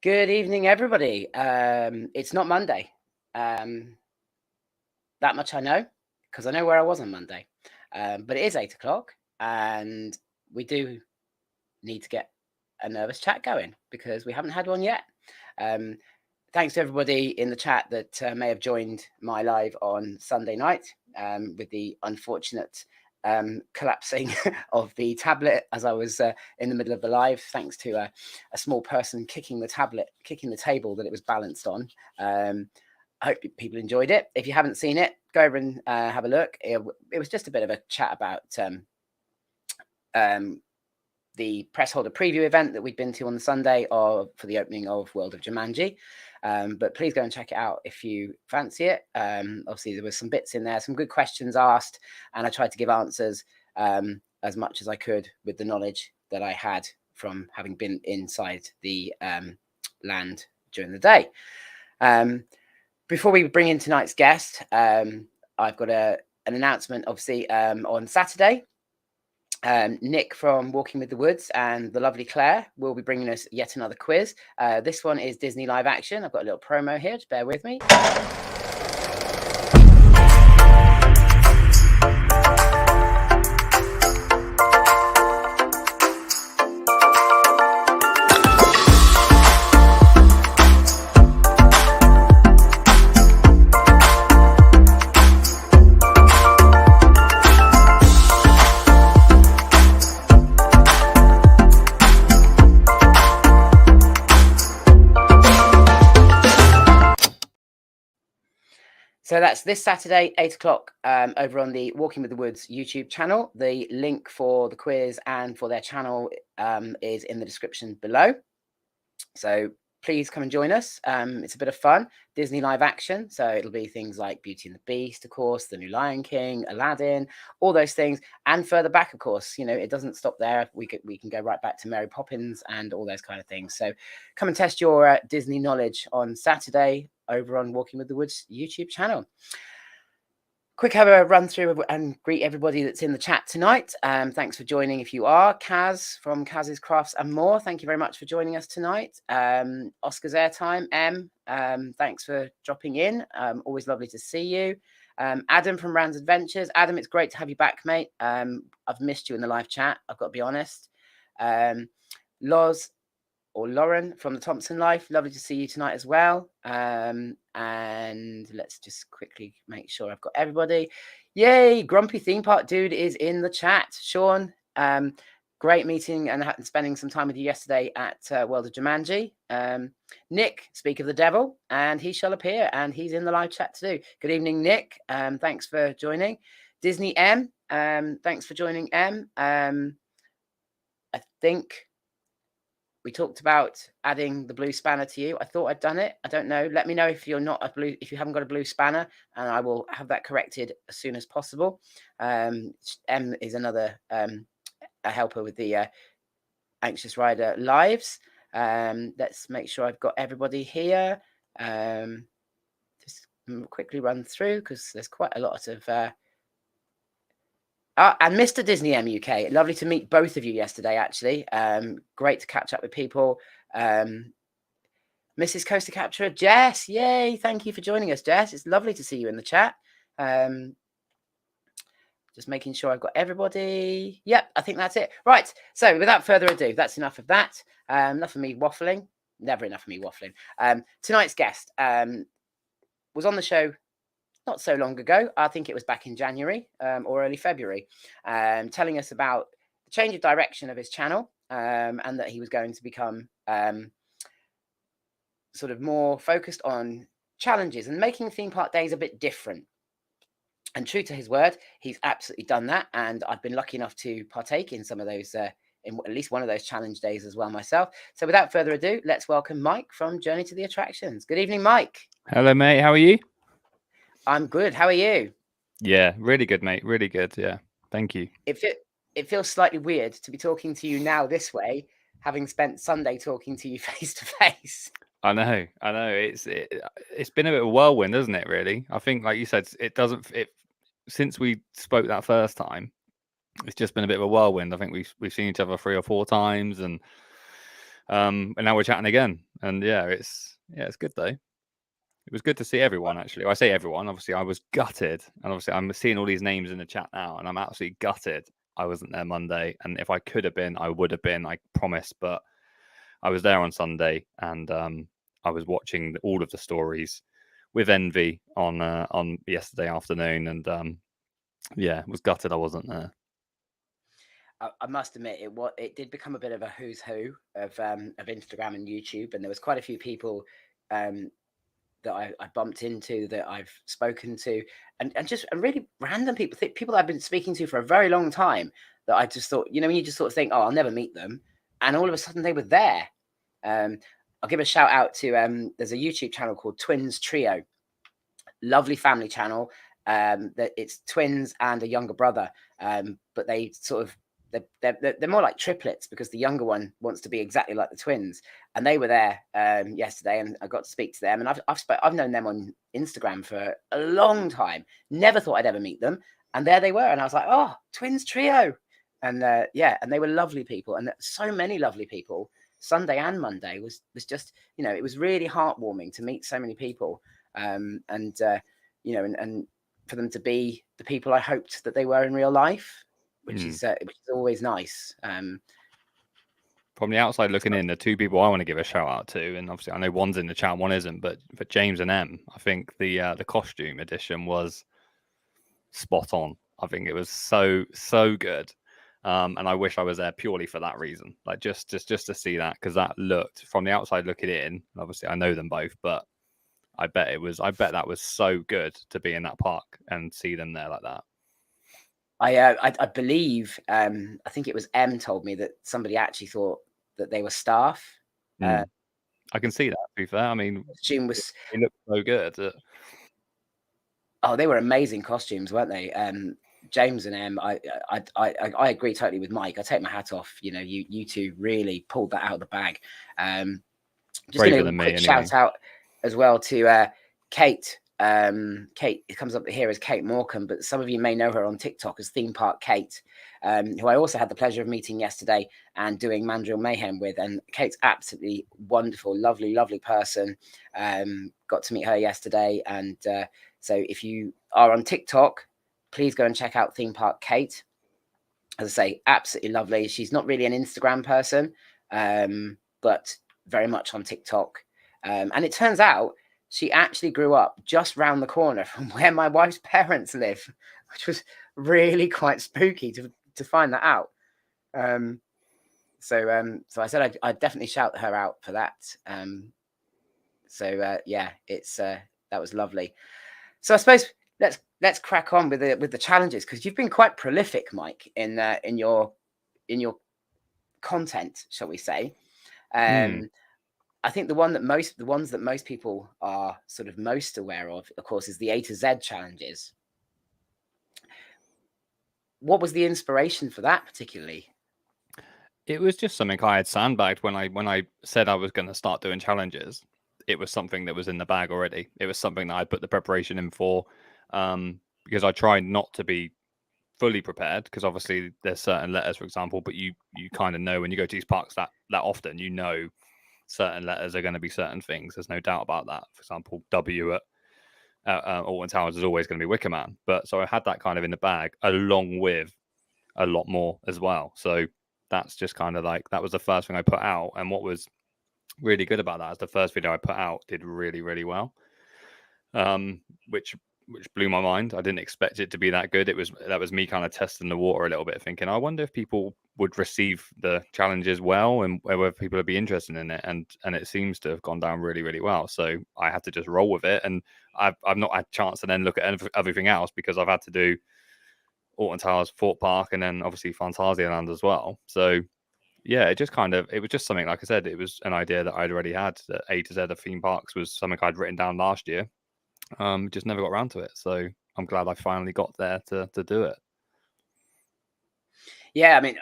Good evening, everybody. It's not Monday. That much I know, because I know where I was on Monday. But it is 8 o'clock, and we do need to get a nervous chat going because we haven't had one yet. Thanks to everybody in the chat that may have joined my live on Sunday night with the unfortunate collapsing of the tablet as I was in the middle of the live, thanks to a small person kicking the table that it was balanced on. I hope people enjoyed it. If you haven't seen it, go over and have a look. It was just a bit of a chat about the press holder preview event that we'd been to on the Sunday for the opening of World of Jumanji. But please go and check it out if you fancy it. Obviously, there was some bits in there, some good questions asked, and I tried to give answers as much as I could with the knowledge that I had from having been inside the land during the day. Before we bring in tonight's guest, I've got an announcement, obviously, on Saturday. Nick from Walking with the Woods and the lovely Claire will be bringing us yet another quiz. This one is Disney live action. I've got a little promo here, just bear with me. So that's this Saturday, 8 o'clock, over on the Walking with the Woods YouTube channel. The link for the quiz and for their channel is in the description below. So please come and join us. It's a bit of fun. Disney live action. So it'll be things like Beauty and the Beast, of course, The New Lion King, Aladdin, all those things. And further back, of course, it doesn't stop there. We can go right back to Mary Poppins and all those kind of things. So come and test your Disney knowledge on Saturday over on Walking with the Woods YouTube channel. Quick have a run through and greet everybody that's in the chat tonight. Thanks for joining if you are. Kaz from Kaz's Crafts and More, thank you very much for joining us tonight. Oscar's Airtime, thanks for dropping in. Always lovely to see you. Adam from Rand's Adventures. Adam, it's great to have you back, mate. I've missed you in the live chat, I've got to be honest. Lauren from the Thompson Life, lovely to see you tonight as well. And let's just quickly make sure I've got everybody. Yay, Grumpy Theme Park Dude is in the chat. Sean, great meeting and spending some time with you yesterday at World of Jumanji. Nick, speak of the devil, and he shall appear, and he's in the live chat too. Good evening, Nick. Thanks for joining. Disney M, thanks for joining, M. I think we talked about adding the blue spanner to you. I thought I'd done it. I don't know. Let me know if you haven't got a blue spanner, and I will have that corrected as soon as possible. M is another a helper with the Anxious Rider lives. Let's make sure I've got everybody here. Just quickly run through because there's quite a lot of and Mr. Disney MUK, lovely to meet both of you yesterday, actually. Great to catch up with people. Mrs. Coaster Capturer, Jess, yay, thank you for joining us, Jess. It's lovely to see you in the chat. Just making sure I've got everybody. Yep, I think that's it. Right, so without further ado, that's enough of that. Enough of me waffling. Never enough of me waffling. Tonight's guest was on the show not so long ago. I think it was back in January or early February, telling us about the change of direction of his channel and that he was going to become sort of more focused on challenges and making theme park days a bit different. And true to his word, he's absolutely done that. And I've been lucky enough to partake in some of those, in at least one of those challenge days as well myself. So without further ado, let's welcome Mike from Journey to the Attractions. Good evening, Mike. Hello, mate. How are you? I'm good. How are you? Yeah, really good, mate. Really good. Yeah. Thank you. It feels slightly weird to be talking to you now this way, having spent Sunday talking to you face to face. I know. It's been a bit of a whirlwind, isn't it? Really. I think, like you said, since we spoke that first time, it's just been a bit of a whirlwind. I think we've seen each other 3 or 4 times, and And now we're chatting again, and it's good though. It was good to see everyone, actually. I say everyone, obviously I was gutted, and obviously I'm seeing all these names in the chat now, and I'm absolutely gutted I wasn't there Monday. And if I could have been, I would have been, I promise. But I was there on Sunday, and I was watching all of the stories with envy on yesterday afternoon, and was gutted I wasn't there. I must admit, it did become a bit of a who's who of Instagram and YouTube, and there was quite a few people that I bumped into, that I've spoken to, and just really random people, people I've been speaking to for a very long time, that I just thought, when you just sort of think, oh, I'll never meet them, and all of a sudden they were there. I'll give a shout out to there's a YouTube channel called Twins Trio, lovely family channel. That it's twins and a younger brother, but they sort of they're more like triplets, because the younger one wants to be exactly like the twins, and they were there yesterday, and I got to speak to them, and I've known them on Instagram for a long time, never thought I'd ever meet them, and there they were, and I was like, oh, Twins Trio, and and they were lovely people, and so many lovely people. Sunday and Monday was just, it was really heartwarming to meet so many people, and for them to be the people I hoped that they were in real life, which is always nice. From the outside looking in, the two people I want to give a shout out to, and obviously I know one's in the chat, one isn't, but James and Em, I think the costume edition was spot on. I think it was so good. And I wish I was there purely for that reason, like just to see that, because that looked, from the outside looking in, obviously I know them both, but I bet that was so good to be in that park and see them there like that. I believe, I think it was Em told me that somebody actually thought that they were staff. I can see that, to be fair. I mean, costume was, they looked so good. Oh, they were amazing costumes, weren't they? James and Em, I agree totally with Mike. I take my hat off. You two really pulled that out of the bag. Just going to quick shout out as well to Kate. Kate, it comes up here as Kate Morecambe, but some of you may know her on TikTok as Theme Park Kate, who I also had the pleasure of meeting yesterday and doing Mandrill Mayhem with. And Kate's absolutely wonderful, lovely, lovely person. Got to meet her yesterday, and so if you are on TikTok, please go and check out Theme Park Kate. As I say, absolutely lovely. She's not really an Instagram person, but very much on TikTok. And it turns out she actually grew up just round the corner from where my wife's parents live, which was really quite spooky to find that out. So I said I'd definitely shout her out for that. It's that was lovely. So I suppose let's crack on with the challenges, because you've been quite prolific, Mike, in your content, shall we say. I think the ones that most people are sort of most aware of course, is the A to Z challenges. What was the inspiration for that particularly? It was just something I had sandbagged when I said I was going to start doing challenges. It was something that was in the bag already. It was something that I put the preparation in for, because I tried not to be fully prepared, because obviously there's certain letters, for example, but you kind of know when you go to these parks that often, certain letters are going to be certain things. There's no doubt about that. For example, W at Alton Towers is always going to be Wicker Man. But so I had that kind of in the bag, along with a lot more as well. So that's just kind of like, that was the first thing I put out. And what was really good about that is the first video I put out did really, really well, which blew my mind. I didn't expect it to be that good. That was me kind of testing the water a little bit, thinking, I wonder if people would receive the challenges well, and whether people would be interested in it. And it seems to have gone down really, really well. So I had to just roll with it. And I've not had a chance to then look at everything else, because I've had to do Alton Towers, Fort Park, and then obviously Phantasialand as well. So yeah, it was just something, like I said, it was an idea that I'd already had. That A to Z of theme parks was something I'd written down last year. Just never got around to it. So I'm glad I finally got there to do it. Yeah, I mean,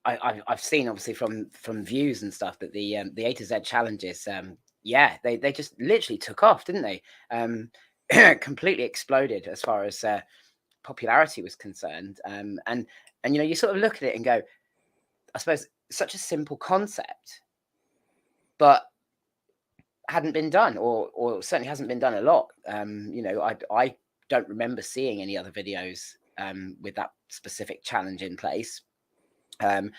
I've seen obviously from views and stuff that the A to Z challenges, they just literally took off, didn't they? Completely exploded as far as popularity was concerned. And you sort of look at it and go, I suppose, such a simple concept, but hadn't been done, or certainly hasn't been done a lot. I don't remember seeing any other videos with that specific challenge in place. But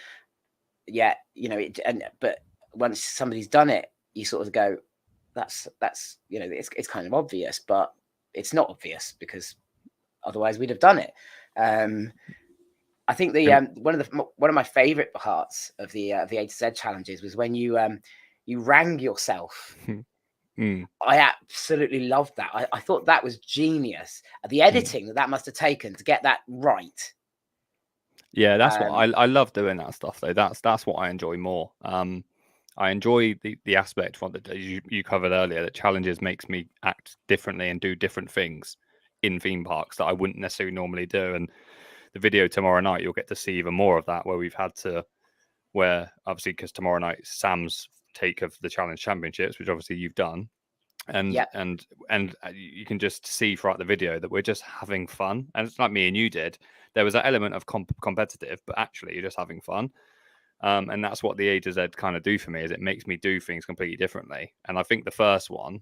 once somebody's done it, you sort of go, that's it's kind of obvious, but it's not obvious because otherwise we'd have done it. I think one of my favorite parts of the A to Z challenges was when you rang yourself. I absolutely loved that. I thought that was genius. The editing that must have taken to get that right. Yeah, that's what I love doing that stuff though. That's what I enjoy more. I enjoy the aspect that you covered earlier, that challenges makes me act differently and do different things in theme parks that I wouldn't necessarily normally do. And the video tomorrow night, you'll get to see even more of that, where obviously, because tomorrow night Sam's take of the challenge championships, which obviously you've done, and you can just see throughout the video that we're just having fun, and it's like me and you did. There was that element of competitive, but actually you're just having fun. And that's what the A to Z kind of do for me, is it makes me do things completely differently. And I think the first one,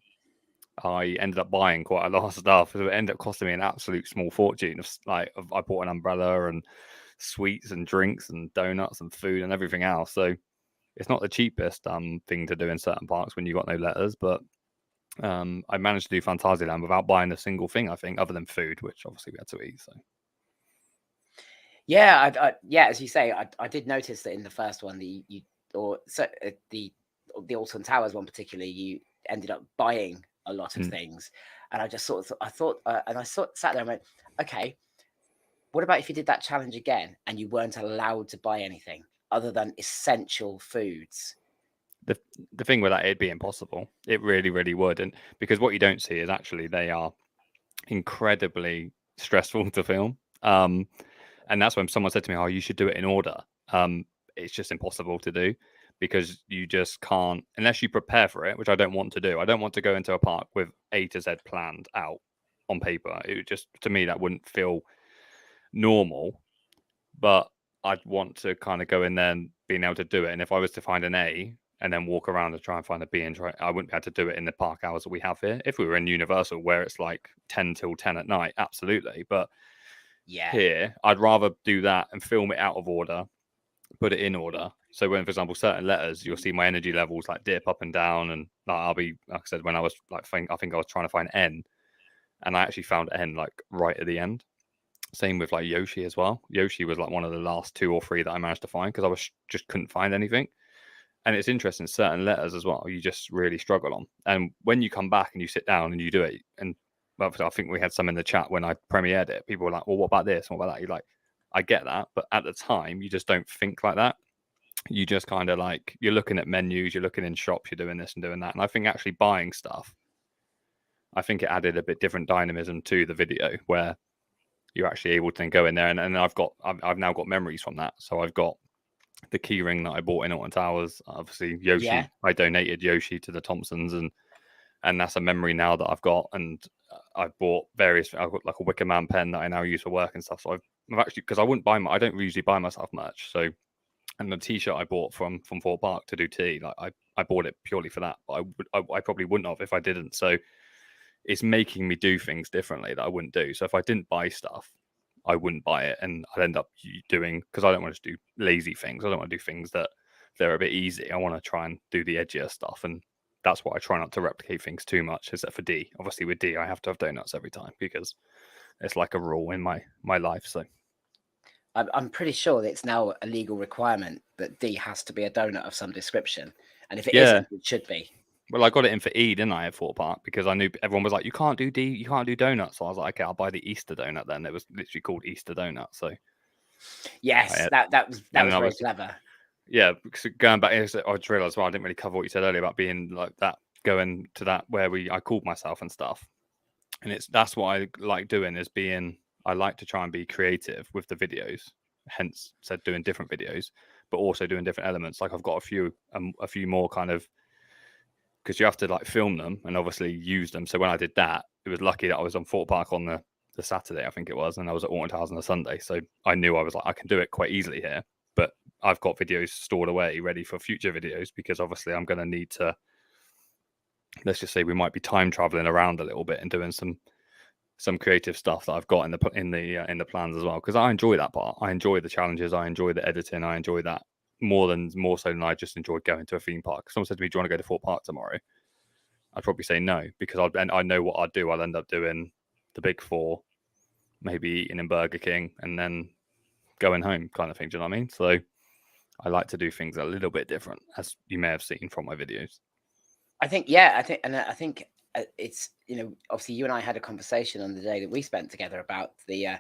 I ended up buying quite a lot of stuff. So it ended up costing me an absolute small fortune. I bought an umbrella and sweets and drinks and donuts and food and everything else. So it's not the cheapest thing to do in certain parks when you've got no letters, but I managed to do Phantasialand without buying a single thing, I think, other than food, which obviously we had to eat. So yeah, as you say, I did notice that in the first one, the Alton Towers one particularly, you ended up buying a lot of things, and I just sat there and went, okay, what about if you did that challenge again and you weren't allowed to buy anything other than essential foods? The thing with that, it'd be impossible. It really, really would. And because what you don't see is actually they are incredibly stressful to film. And that's when someone said to me, "Oh, you should do it in order." It's just impossible to do, because you just can't, unless you prepare for it, which I don't want to do. I don't want to go into a park with A to Z planned out on paper. It would just, to me, that wouldn't feel normal. But I'd want to kind of go in there and being able to do it. And if I was to find an A and then walk around and try and find a B, and I wouldn't be able to do it in the park hours that we have here. If we were in Universal, where it's like 10 till 10 at night, absolutely. But here, I'd rather do that and film it out of order, put it in order. So when, for example, certain letters, you'll see my energy levels like dip up and down, and I'll be, like I said, when I was like, I think I was trying to find N, and I actually found N like right at the end. Same with like Yoshi as well. Yoshi was like one of the last 2 or 3 that I managed to find, because I just couldn't find anything. And it's interesting, certain letters as well, you just really struggle on. And when you come back and you sit down and you do it, and well, I think we had some in the chat when I premiered it, people were like, well, what about this? What about that? You're like, I get that. But at the time, you just don't think like that. You just kind of like, you're looking at menus, you're looking in shops, you're doing this and doing that. And I think actually buying stuff, I think it added a bit different dynamism to the video, where you're actually able to then go in there. And I've now got memories from that. So I've got the key ring that I bought in Alton Towers. Obviously, Yoshi, I donated Yoshi to the Thompsons, and that's a memory now that I've got. And I've bought I've got like a Wicker Man pen that I now use for work and stuff. So I've actually, because I don't usually buy myself much. So, and the T-shirt I bought from Fort Park to do tea, like I bought it purely for that. But I probably wouldn't have if I didn't. So it's making me do things differently that I wouldn't do. So if I didn't buy stuff, I wouldn't buy it, and I'd end up doing, because I don't want to do lazy things. I don't want to do things that they're a bit easy. I want to try and do the edgier stuff, and that's why I try not to replicate things too much. Except for D, obviously with D, I have to have donuts every time, because it's like a rule in my life. So I'm pretty sure that it's now a legal requirement that D has to be a donut of some description, and if it isn't, it should be. Well, I got it in for E, didn't I, at Fort Park, because I knew everyone was like, you can't do D, you can't do donuts. So I was like, okay, I'll buy the Easter donut then. It was literally called Easter donut. So yes, that was very clever. Yeah, going back, I just realised, well, I didn't really cover what you said earlier about being like that, going to that where I called myself and stuff. And that's what I like doing, is I like to try and be creative with the videos, hence said doing different videos, but also doing different elements. Like I've got a few more kind of, because you have to like film them and obviously use them. So when I did that, it was lucky that I was on Fort Park on the Saturday, I think it was, and I was at Alton Towers on the Sunday. So I knew I was like, I can do it quite easily here. But I've got videos stored away ready for future videos, because obviously I'm going to need to, let's just say we might be time traveling around a little bit and doing some creative stuff that I've got in the plans as well, because I enjoy that part. I enjoy the challenges, I enjoy the editing, I enjoy that more so than I just enjoy going to a theme park. Someone said to me, "Do you want to go to Fort Park tomorrow?" I'd probably say no, because I know what I'd do. I'll end up doing the big four, maybe eating in Burger King, and then going home, kind of thing. Do you know what I mean? So I like to do things a little bit different, as you may have seen from my videos. I think it's, obviously you and I had a conversation on the day that we spent together about the,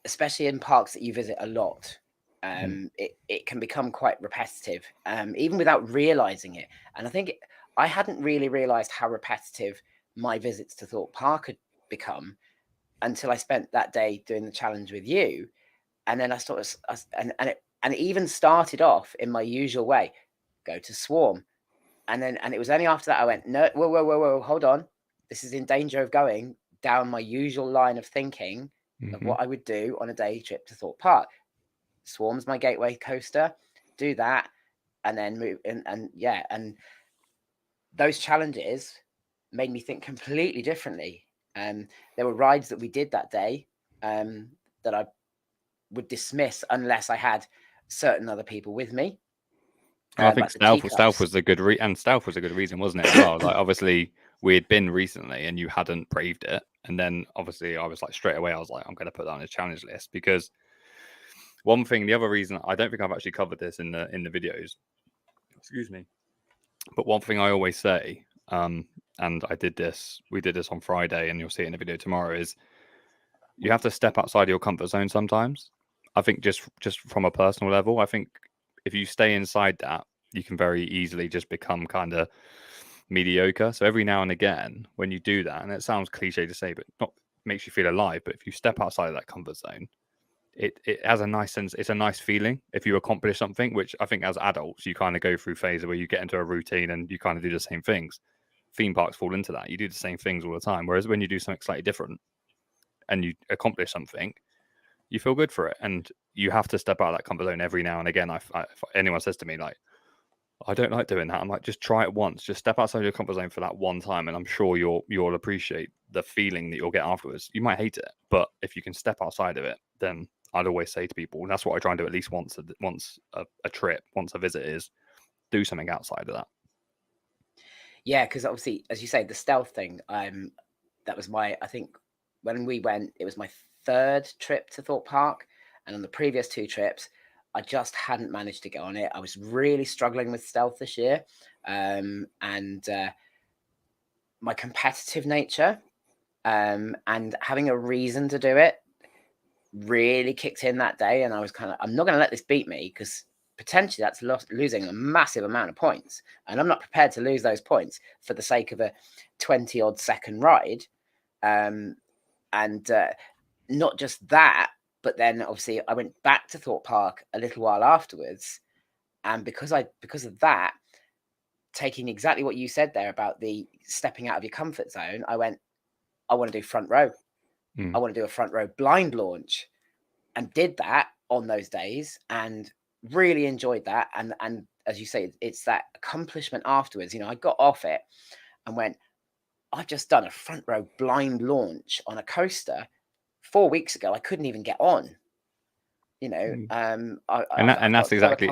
especially in parks that you visit a lot, it can become quite repetitive, even without realizing it. And I think I hadn't really realized how repetitive my visits to Thorpe Park had become until I spent that day doing the challenge with you. And then I sort of, and it even started off in my usual way, go to Swarm. And it was only after that I went, no, whoa, hold on. This is in danger of going down my usual line of thinking of what I would do on a day trip to Thorpe Park. Swarm's my gateway coaster, do that, and then move. And those challenges made me think completely differently. There were rides that we did that day that I would dismiss unless I had certain other people with me. I think like stealth was a good reason, wasn't it? As well, like obviously we had been recently and you hadn't braved it, and then obviously I was like straight away I was like, I'm going to put that on a challenge list, because the other reason, I don't think I've actually covered this in the videos, excuse me, but one thing I always say, and we did this on Friday, and you'll see it in the video tomorrow, is you have to step outside your comfort zone sometimes. I think just from a personal level, I think if you stay inside that, you can very easily just become kind of mediocre. So every now and again, when you do that, and it sounds cliche to say, but not makes you feel alive. But if you step outside of that comfort zone, it has a nice sense. It's a nice feeling if you accomplish something, which I think as adults, you kind of go through phases where you get into a routine and you kind of do the same things. Theme parks fall into that. You do the same things all the time. Whereas when you do something slightly different and you accomplish something, you feel good for it. And you have to step out of that comfort zone every now and again. If anyone says to me, like, I don't like doing that, I'm like, just try it once. Just step outside your comfort zone for that one time, and I'm sure you'll appreciate the feeling that you'll get afterwards. You might hate it, but if you can step outside of it, then I'd always say to people, and that's what I try and do at least once a trip, once a visit, is do something outside of that. Yeah, because obviously, as you say, the stealth thing, that was I think when we went, it was my third trip to Thorpe Park, and on the previous two trips, I just hadn't managed to get on it. I was really struggling with stealth this year, and my competitive nature, and having a reason to do it really kicked in that day. And I was I'm not going to let this beat me, because potentially that's losing a massive amount of points, and I'm not prepared to lose those points for the sake of a 20 odd second ride. And not just that, but then obviously I went back to Thorpe Park a little while afterwards, and because of that, taking exactly what you said there about the stepping out of your comfort zone, I went, I want to do front row. I want to do a front row blind launch, and did that on those days and really enjoyed that. And as you say, it's that accomplishment afterwards. I got off it and went, I've just done a front row blind launch on a coaster 4 weeks ago. I couldn't even get on. That's exactly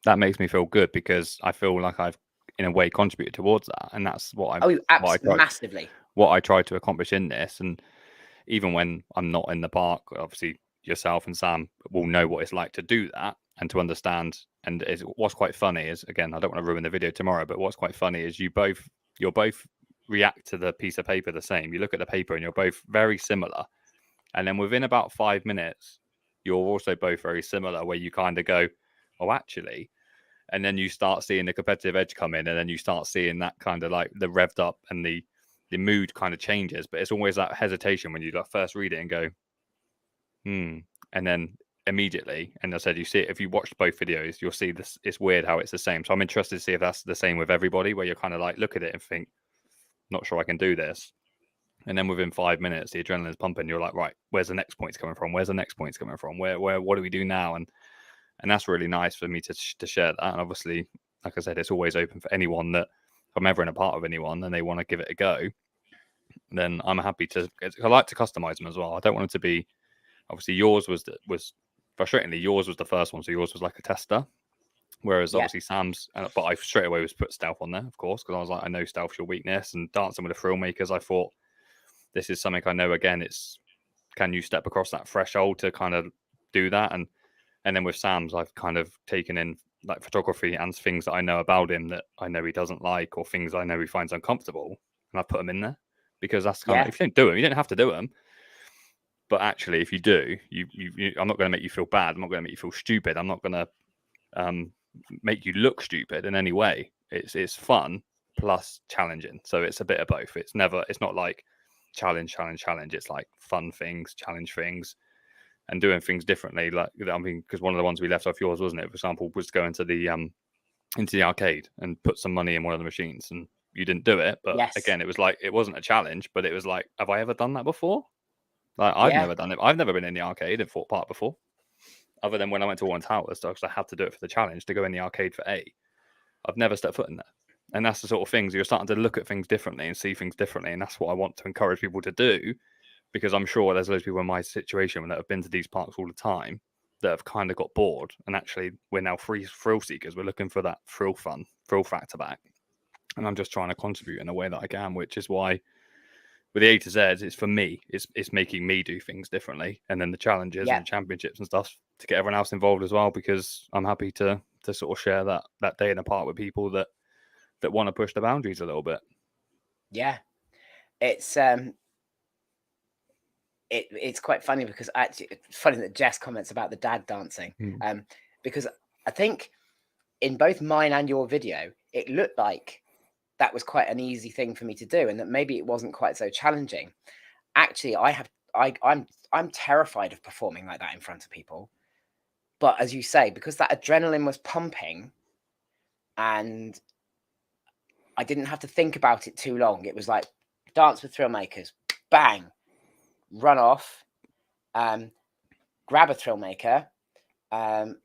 that makes me feel good, because I feel like I've in a way contributed towards that, and that's what massively what I try to accomplish in this. And even when I'm not in the park, obviously yourself and Sam will know what it's like to do that and to understand. And what's quite funny is, again, I don't want to ruin the video tomorrow, but what's quite funny is you'll both react to the piece of paper the same. You look at the paper and you're both very similar, and then within about 5 minutes you're also both very similar, where you kind of go, oh, actually. And then you start seeing the competitive edge come in, and then you start seeing that kind of like the revved up, and the mood kind of changes. But it's always that hesitation when you first read it and go, and then immediately, and I said, you see it, if you watched both videos, you'll see this. It's weird how it's the same. So I'm interested to see if that's the same with everybody, where you're kind of like, look at it and think, not sure I can do this. And then within 5 minutes, the adrenaline's pumping. You're like, right, where's the next points coming from? Where's the next points coming from? Where what do we do now? And And that's really nice for me to share that. And obviously, like I said, it's always open for anyone that, if I'm ever in a part of anyone and they want to give it a go, then I'm happy to. I like to customize them as well. I don't want it to be, obviously yours was frustratingly, yours was the first one. So yours was like a tester. Whereas obviously Sam's, but I straight away was put stealth on there, of course, because I was like, I know stealth's your weakness. And dancing with the thrill makers, I thought, this is something I know. Again, it's, can you step across that threshold to kind of do that? And then with Sam's, I've kind of taken in like photography and things that I know about him that I know he doesn't like, or things I know he finds uncomfortable, and I put them in there, because that's kind of, if you don't do them, you don't have to do them. But actually, if you do, I'm not going to make you feel bad. I'm not going to make you feel stupid. I'm not going to make you look stupid in any way. It's fun plus challenging. So it's a bit of both. It's not like challenge. It's like fun things, challenge things, and doing things differently. Like, I mean, because one of the ones we left off yours, wasn't it? For example, was going to the arcade and put some money in one of the machines, and you didn't do it. But again, it was like, it wasn't a challenge, but it was like, have I ever done that before? Like, I've never done it. I've never been in the arcade and fought part before, other than when I went to One Towers, because I had to do it for the challenge to go in the arcade for A. I've never stepped foot in there. And that's the sort of things, you're starting to look at things differently and see things differently. And that's what I want to encourage people to do, because I'm sure there's loads of people in my situation that have been to these parks all the time that have kind of got bored. And actually, we're now thrill seekers. We're looking for that thrill factor back. And I'm just trying to contribute in a way that I can, which is why with the A to Z, it's for me. It's making me do things differently, and then the challenges and the championships and stuff to get everyone else involved as well. Because I'm happy to sort of share that day in the park with people that want to push the boundaries a little bit. Yeah, it's it's quite funny, because actually it's funny that Jess comments about the dad dancing, because I think in both mine and your video, it looked like that was quite an easy thing for me to do, and that maybe it wasn't quite so challenging. Actually, I'm terrified of performing like that in front of people. But as you say, because that adrenaline was pumping and I didn't have to think about it too long, it was like dance with thrill makers, bang, run off, grab a thrill maker, and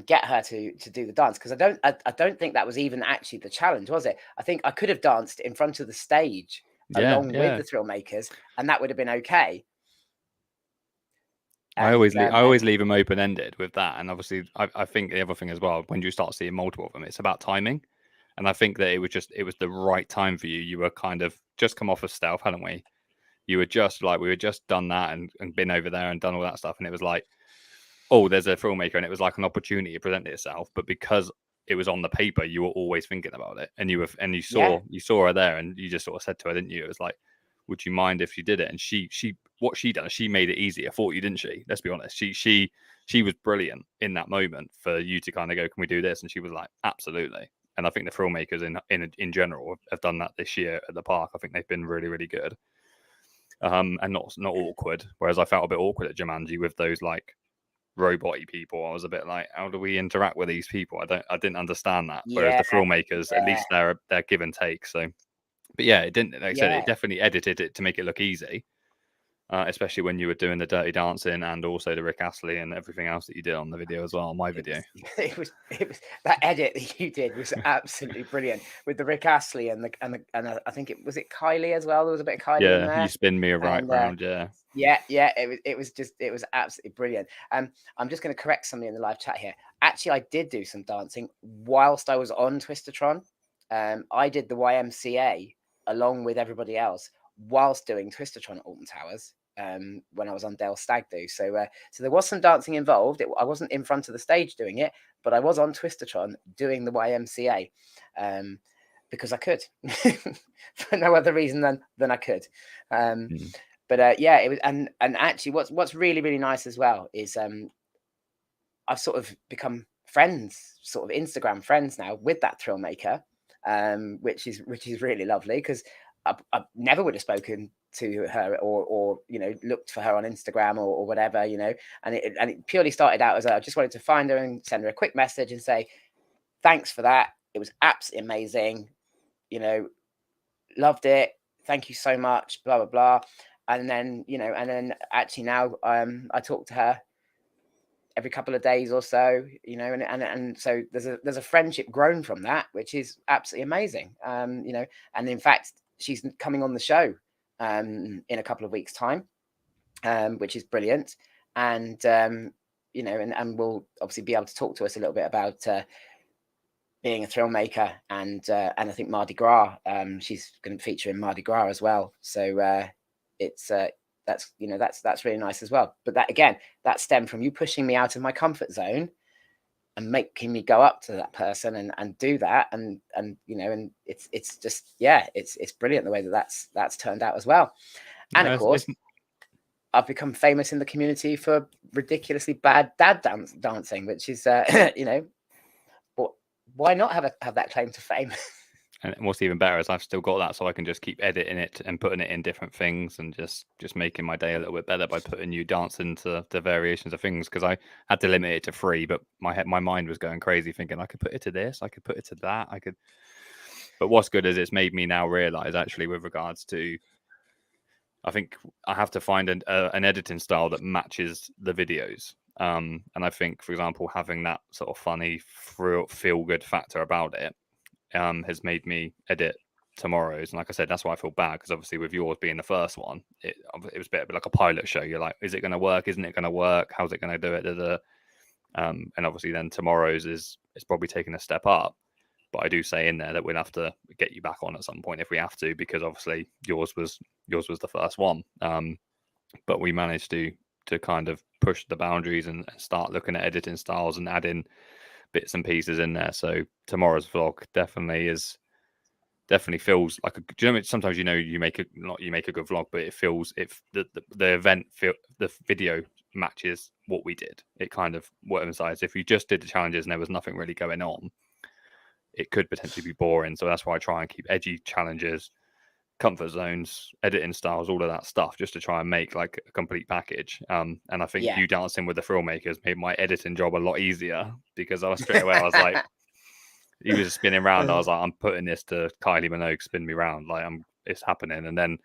get her to do the dance. Because I don't think that was even actually the challenge, was it? I think I could have danced in front of the stage along with the thrill makers, and that would have been okay. And, I always leave them open ended with that. And obviously, I think the other thing as well, when you start seeing multiple of them, it's about timing. And I think that it was the right time for you. You were kind of just come off of stealth, hadn't we? You were just like, we had just done that and been over there and done all that stuff. And it was like, oh, there's a filmmaker, and it was like an opportunity to present itself. But because it was on the paper, you were always thinking about it, and you saw her there, and you just sort of said to her, didn't you? It was like, would you mind if she did it? And she what she done, she made it easier for you, didn't she? Let's be honest. She was brilliant in that moment for you to kind of go, can we do this? And she was like, absolutely. And I think the filmmakers in general have done that this year at the park. I think they've been really, really good. And not awkward. Whereas I felt a bit awkward at Jumanji with those like robot-y people. I was a bit like, how do we interact with these people? I didn't understand that. Whereas the filmmakers, at least they're give and take. So, but yeah, it didn't. Like I said, it definitely edited it to make it look easy. Especially when you were doing the dirty dancing and also the Rick Astley and everything else that you did on the video as well, on my video. It was that edit that you did was absolutely brilliant, with the Rick Astley and I think it was Kylie as well. There was a bit of Kylie in there. You spin me right round, yeah. It was absolutely brilliant. I'm just going to correct something in the live chat here. Actually, I did do some dancing whilst I was on Twistertron. I did the YMCA along with everybody else whilst doing Twistertron at Alton Towers. When I was on Dale Stag Do. So there was some dancing involved. I wasn't in front of the stage doing it, but I was on Twistertron doing the YMCA because I could, for no other reason than I could. But yeah, it was, and actually, what's really, really nice as well is I've sort of become friends, sort of Instagram friends now with that thrill maker, which is really lovely, because I never would have spoken to her or looked for her on Instagram or whatever, and it purely started out as I just wanted to find her and send her a quick message and say thanks for that, it was absolutely amazing, loved it, thank you so much, blah blah blah. And then actually now I talk to her every couple of days or so, you know, and so there's a friendship grown from that, which is absolutely amazing. You know, and in fact, she's coming on the show in a couple of weeks' time, which is brilliant. And you know, and we'll obviously be able to talk to us a little bit about being a thrill maker, and I think Mardi Gras. She's going to feature in Mardi Gras as well. So it's that's, you know, that's really nice as well. But that, again, that stemmed from you pushing me out of my comfort zone and making me go up to that person and do that, and you know, and it's just, yeah, it's brilliant the way that that's turned out as well. And of course, I've become famous in the community for ridiculously bad dad dancing, which is you know, but why not have that claim to fame? And what's even better is I've still got that, so I can just keep editing it and putting it in different things, and just making my day a little bit better by putting new dance into the variations of things. Because I had to limit it to 3, but my mind was going crazy, thinking I could put it to this, I could put it to that, I could. But what's good is it's made me now realize, actually, with regards to, I think I have to find an editing style that matches the videos. And I think, for example, having that sort of funny, feel good factor about it has made me edit tomorrow's. And like I said, that's why I feel bad, because obviously with yours being the first one, it was a bit like a pilot show. You're like, is it going to work? Isn't it going to work? How's it going to do it? And obviously then tomorrow's is probably taking a step up. But I do say in there that we'll have to get you back on at some point if we have to, because obviously yours was the first one. But we managed to kind of push the boundaries and start looking at editing styles and adding bits and pieces in there. So tomorrow's vlog definitely feels like do you know, sometimes, you know, you make a good vlog, but it feels, if the event the video matches what we did, it kind of emphasizes. If you just did the challenges and there was nothing really going on, it could potentially be boring. So that's why I try and keep edgy challenges, comfort zones, editing styles, all of that stuff, just to try and make like a complete package. And I think you dancing with the filmmakers made my editing job a lot easier, because I was straight away, I was like, he was spinning around, I was like, I'm putting this to Kylie Minogue, spin me round, like it's happening. And then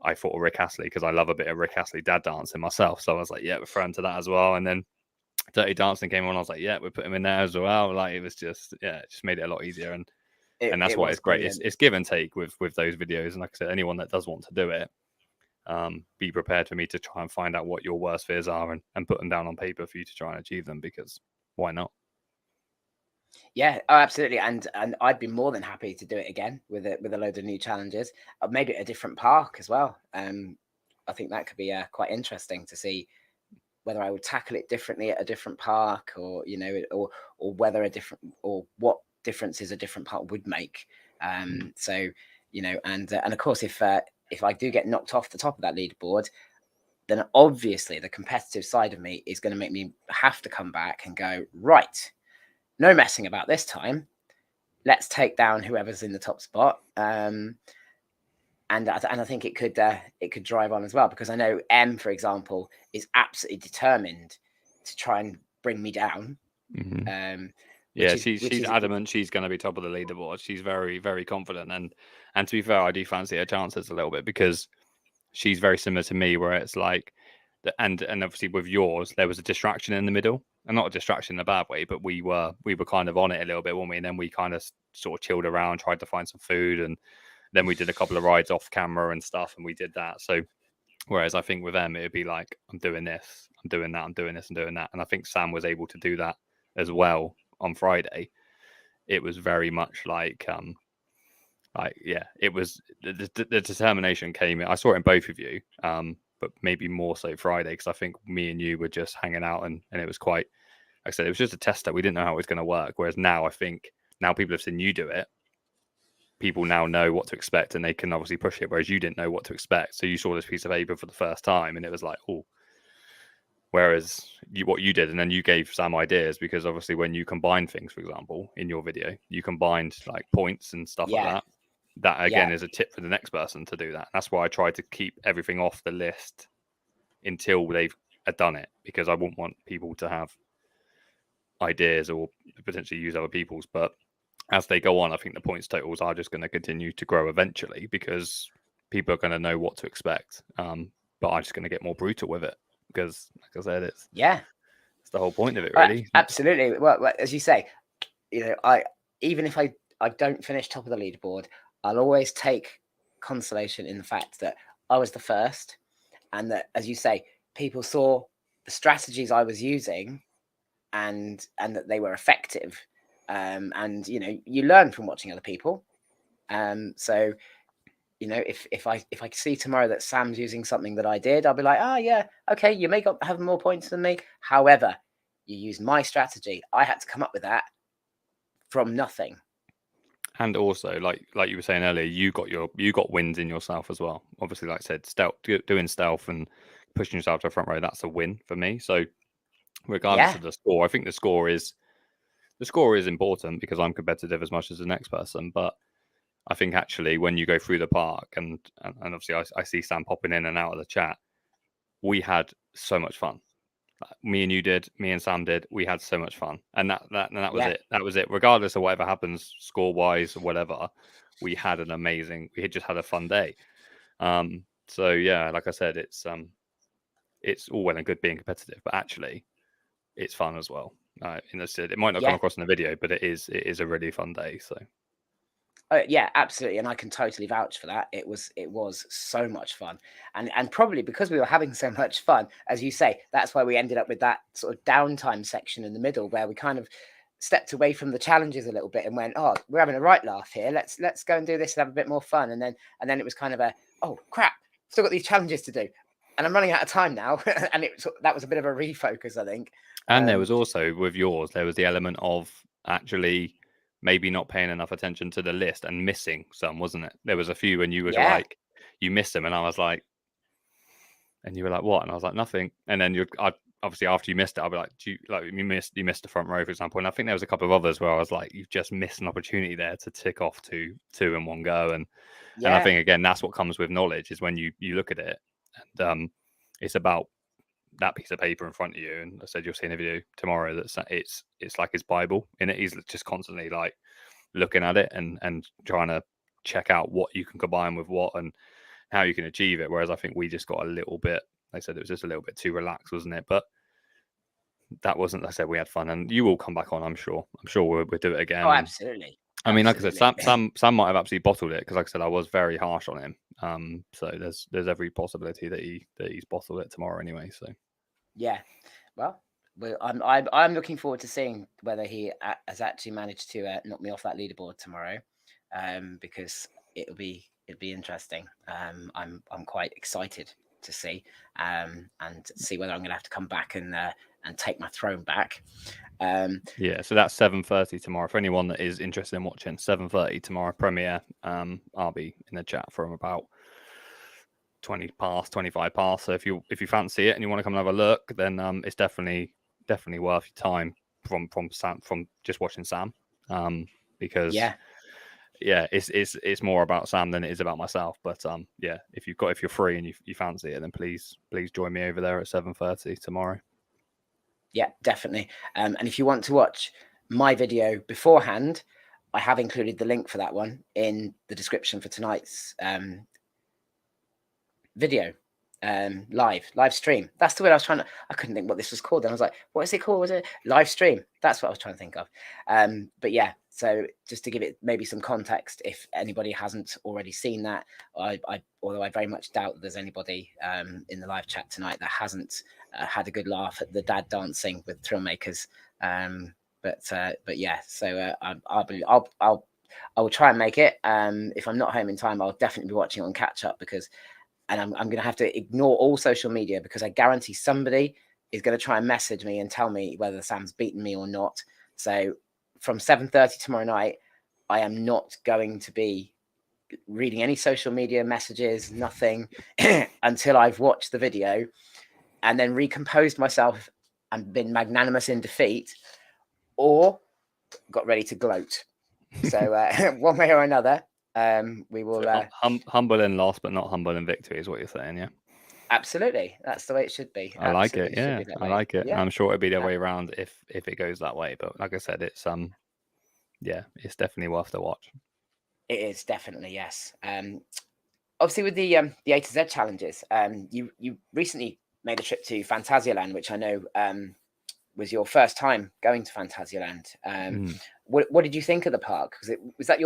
I thought of Rick Astley, because I love a bit of Rick Astley dad dancing myself, so I was like, yeah, we're throwing to that as well. And then Dirty Dancing came on, I was like, yeah, we're putting him in there as well. Like, it was just, yeah, it just made it a lot easier. And that's why it's great. It's give and take with those videos. And like I said, anyone that does want to do it, be prepared for me to try and find out what your worst fears are and put them down on paper for you to try and achieve them, because why not? Yeah, oh, absolutely. And I'd be more than happy to do it again with a load of new challenges, maybe at a different park as well. I think that could be quite interesting to see whether I would tackle it differently at a different park, or, you know, or whether or what differences a different park would make. So, you know, and of course, if I do get knocked off the top of that leaderboard, then obviously the competitive side of me is going to make me have to come back and go, right, no messing about this time. Let's take down whoever's in the top spot. And I think it could drive on as well, because I know M, for example, is absolutely determined to try and bring me down. Mm-hmm. She's adamant she's going to be top of the leaderboard. She's very, very confident, and to be fair, I do fancy her chances a little bit, because she's very similar to me, where it's like, and obviously with yours, there was a distraction in the middle, and not a distraction in a bad way, but we were kind of on it a little bit, weren't we? And then we kind of sort of chilled around, tried to find some food, and then we did a couple of rides off camera and stuff, and we did that. So whereas I think with them, it'd be like, I'm doing this, I'm doing that, I'm doing this, I'm doing that. And I think Sam was able to do that as well on Friday. It was very much like yeah, it was the determination came in. I saw it in both of you, but maybe more so Friday, because I think me and you were just hanging out, and it was quite, like I said, it was just a test that we didn't know how it was going to work. Whereas now, I think now people have seen you do it, people now know what to expect, and they can obviously push it, whereas you didn't know what to expect. So you saw this piece of paper for the first time, and it was like, oh. Whereas what you did, and then you gave Sam ideas, because obviously when you combine things, for example, in your video, you combined like points and stuff like that. That again is a tip for the next person to do that. That's why I try to keep everything off the list until they've done it, because I wouldn't want people to have ideas or potentially use other people's. But as they go on, I think the points totals are just going to continue to grow eventually, because people are going to know what to expect. But I'm just going to get more brutal with it, because, like I said, it's the whole point of it, really. Absolutely. Well, as you say, even if I don't finish top of the leaderboard, I'll always take consolation in the fact that I was the first, and that, as you say, people saw the strategies I was using, and that they were effective. And you learn from watching other people. So if I see tomorrow that Sam's using something that I did, I'll be like, oh yeah, okay, you may have more points than me. However, you used my strategy. I had to come up with that from nothing. And also, like you were saying earlier, you got wins in yourself as well. Obviously, like I said, doing stealth and pushing yourself to the front row, that's a win for me. So regardless of the score, I think the score is important because I'm competitive as much as the next person. But I think actually when you go through the park and obviously I see Sam popping in and out of the chat, we had so much fun. Me and Sam did. We had so much fun, and that was it. That was it. Regardless of whatever happens, score wise or whatever, we had just had a fun day. So yeah, like I said, it's all well and good being competitive, but actually, it's fun as well. It might not come across in the video, but it is a really fun day. So. Yeah, absolutely, and I can totally vouch for that. It was so much fun, and probably because we were having so much fun, as you say, that's why we ended up with that sort of downtime section in the middle where we kind of stepped away from the challenges a little bit and went, oh, we're having a right laugh here. Let's go and do this and have a bit more fun. And then it was kind of oh crap, still got these challenges to do, and I'm running out of time now. And that was a bit of a refocus, I think. And there was also with yours, there was the element of actually maybe not paying enough attention to the list and missing some, wasn't it? There was a few when you were like, you missed them, and I was like, and you were like, what? And I was like, nothing. And then obviously after you missed it, I'll be like, you missed the front row, for example. And I think there was a couple of others where I was like, you've just missed an opportunity there to tick off two in one go. And I think again, that's what comes with knowledge is when you look at it, and it's about that piece of paper in front of you. And I said, you'll see in a video tomorrow that it's like his Bible in it. He's just constantly like looking at it and trying to check out what you can combine with what and how you can achieve it. Whereas I think we just got a little bit, like I said, it was just a little bit too relaxed, wasn't it? But that wasn't, like I said, we had fun, and you will come back on, I'm sure we'll do it again. Oh, absolutely. I mean, like I said, Sam might have absolutely bottled it because, like I said, I was very harsh on him. So there's every possibility that he's bottled it tomorrow anyway. So yeah, well, I'm looking forward to seeing whether he has actually managed to knock me off that leaderboard tomorrow, because it'll be interesting. I'm quite excited to see and see whether I'm going to have to come back and take my throne back. Yeah, so that's 7:30 tomorrow. For anyone that is interested in watching, 7:30 tomorrow premiere. I'll be in the chat from about 20 past, 25 past. So if you fancy it and you want to come and have a look, then it's definitely worth your time from just watching Sam. Because it's more about Sam than it is about myself. But if you're free and you fancy it, then please join me over there at 7:30 tomorrow. Yeah, definitely. And if you want to watch my video beforehand, I have included the link for that one in the description for tonight's video, live stream. That's the word I was trying to. I couldn't think what this was called. Then I was like, what is it called? Was it live stream? That's what I was trying to think of. But yeah, so just to give it maybe some context, if anybody hasn't already seen that, although I very much doubt that there's anybody in the live chat tonight that hasn't had a good laugh at the dad dancing with Thrill Makers. But yeah, so I will try and make it. If I'm not home in time, I'll definitely be watching it on catch up and I'm going to have to ignore all social media because I guarantee somebody is going to try and message me and tell me whether Sam's beaten me or not. So from 7:30 tomorrow night, I am not going to be reading any social media messages, nothing, until I've watched the video and then recomposed myself and been magnanimous in defeat or got ready to gloat. So one way or another, we will humble in loss, but not humble in victory, is what you're saying, yeah? Absolutely, that's the way it should be. I like it, yeah. I like it. Yeah. I'm sure it'll be the way around if it goes that way. But like I said, it's it's definitely worth the watch. It is definitely, yes. Obviously, with the A to Z challenges, you recently made a trip to Phantasialand, which I know was your first time going to Phantasialand. What did you think of the park? Was that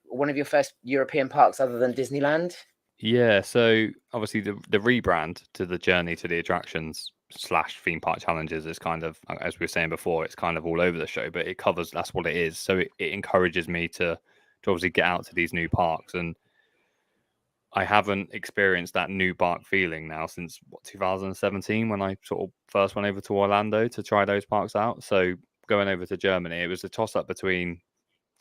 one of your first European parks other than Disneyland? Yeah, so obviously the rebrand to the Journey to the Attractions slash theme park challenges is kind of, as we were saying before, it's kind of all over the show, but it covers, that's what it is. So it encourages me to obviously get out to these new parks, and I haven't experienced that new park feeling now since 2017, when I sort of first went over to Orlando to try those parks out. So going over to Germany, it was a toss up between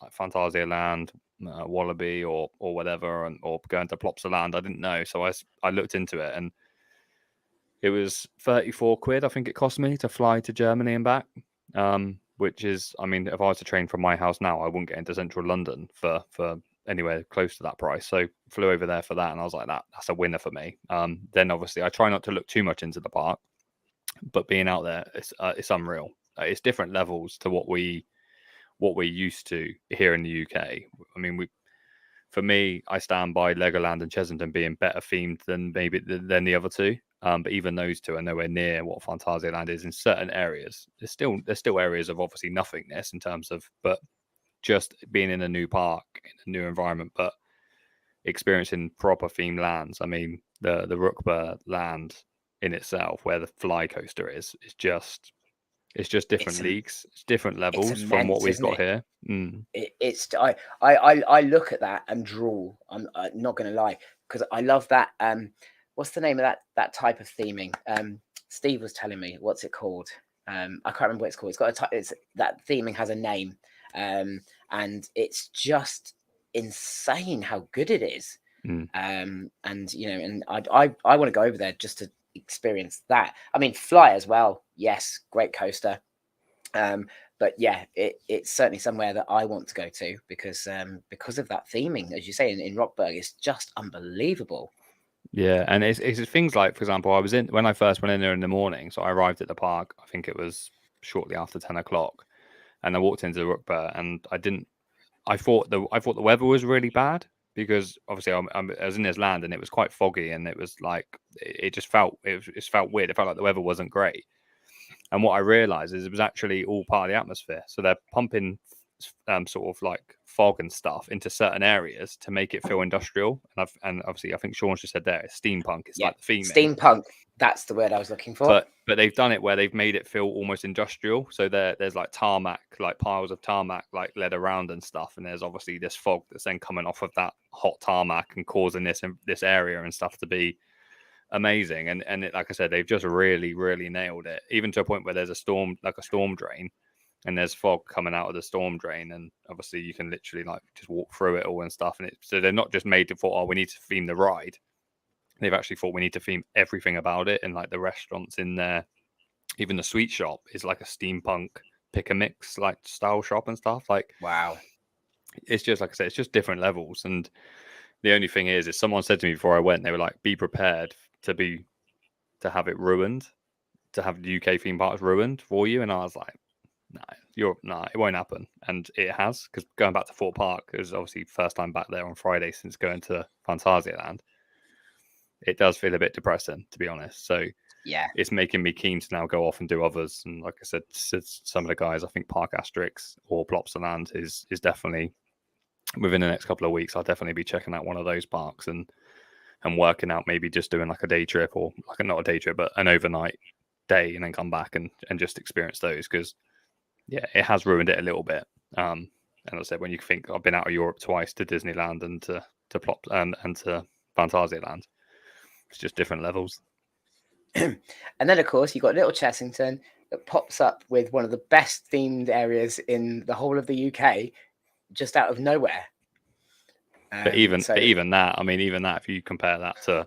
like Phantasialand, Wallaby, or whatever, or going to Plopsaland. I didn't know, so I looked into it, and it was 34 quid. I think it cost me to fly to Germany and back. Which is, I mean, if I was to train from my house now, I wouldn't get into central London for anywhere close to that price. So flew over there for that, and I was like, that's a winner for me. Then obviously I try not to look too much into the park, but being out there, it's unreal. It's different levels to what we're used to here in the UK. I mean, for me, I stand by Legoland and Chessington being better themed than the other two. But even those two are nowhere near what Phantasialand is in certain areas. There's still areas of obviously nothingness in terms of, but just being in a new park, in a new environment, but experiencing proper themed lands. I mean, the Rookburg land in itself, where the fly coaster is just different leagues. It's different levels from what we've got here. I look at that and drool. I'm not going to lie, because I love that. What's the name of that type of theming? Steve was telling me, what's it called? I can't remember what it's called. It's got that theming has a name, and it's just insane how good it is. And I want to go over there just to experience that. I mean, Fly as well. Yes, great coaster. But yeah, it's certainly somewhere that I want to go to because of that theming, as you say, in Rockburg, it's just unbelievable. Yeah, and it's things like, for example, when I first went in there in the morning, so I arrived at the park, I think it was shortly after 10 o'clock, and I walked into the Rookburg, and I thought the weather was really bad, because obviously I was in this land and it was quite foggy, and it was like, it felt weird. It felt like the weather wasn't great. And what I realized is it was actually all part of the atmosphere. So they're pumping sort of like fog and stuff into certain areas to make it feel industrial. And obviously, I think Sean just said there, steampunk is like the theme. Steampunk, that's the word I was looking for. But they've done it where they've made it feel almost industrial. So there's like tarmac, like piles of tarmac, like led around and stuff. And there's obviously this fog that's then coming off of that hot tarmac and causing this area and stuff to be amazing. And like I said, they've just really, really nailed it, even to a point where there's a storm drain, and there's fog coming out of the storm drain, and obviously you can literally like just walk through it all and stuff. And so they're not just made to thought, oh, we need to theme the ride. They've actually thought we need to theme everything about it, and like the restaurants in there, even the sweet shop is like a steampunk pick a mix like style shop and stuff. Like, wow, it's just, like I said, it's just different levels. And the only thing is someone said to me before I went, they were like, be prepared to have it ruined, to have the UK theme parks ruined for you. And I was like, no, it won't happen. And it has, because going back to Fort Park, it was obviously first time back there on Friday since going to Phantasialand. It does feel a bit depressing, to be honest. So yeah, it's making me keen to now go off and do others. And like I said, some of the guys, I think Park Asterix or Plopsaland is definitely within the next couple of weeks. I'll definitely be checking out one of those parks and working out maybe just doing like a day trip, or like not a day trip, but an overnight day, and then come back and just experience those, because yeah, it has ruined it a little bit. And I said, when you think I've been out of Europe twice, to Disneyland and to Plop and to Phantasialand, it's just different levels. And then of course you've got Little Chessington that pops up with one of the best themed areas in the whole of the UK, just out of nowhere. But even that, I mean, even that, if you compare that to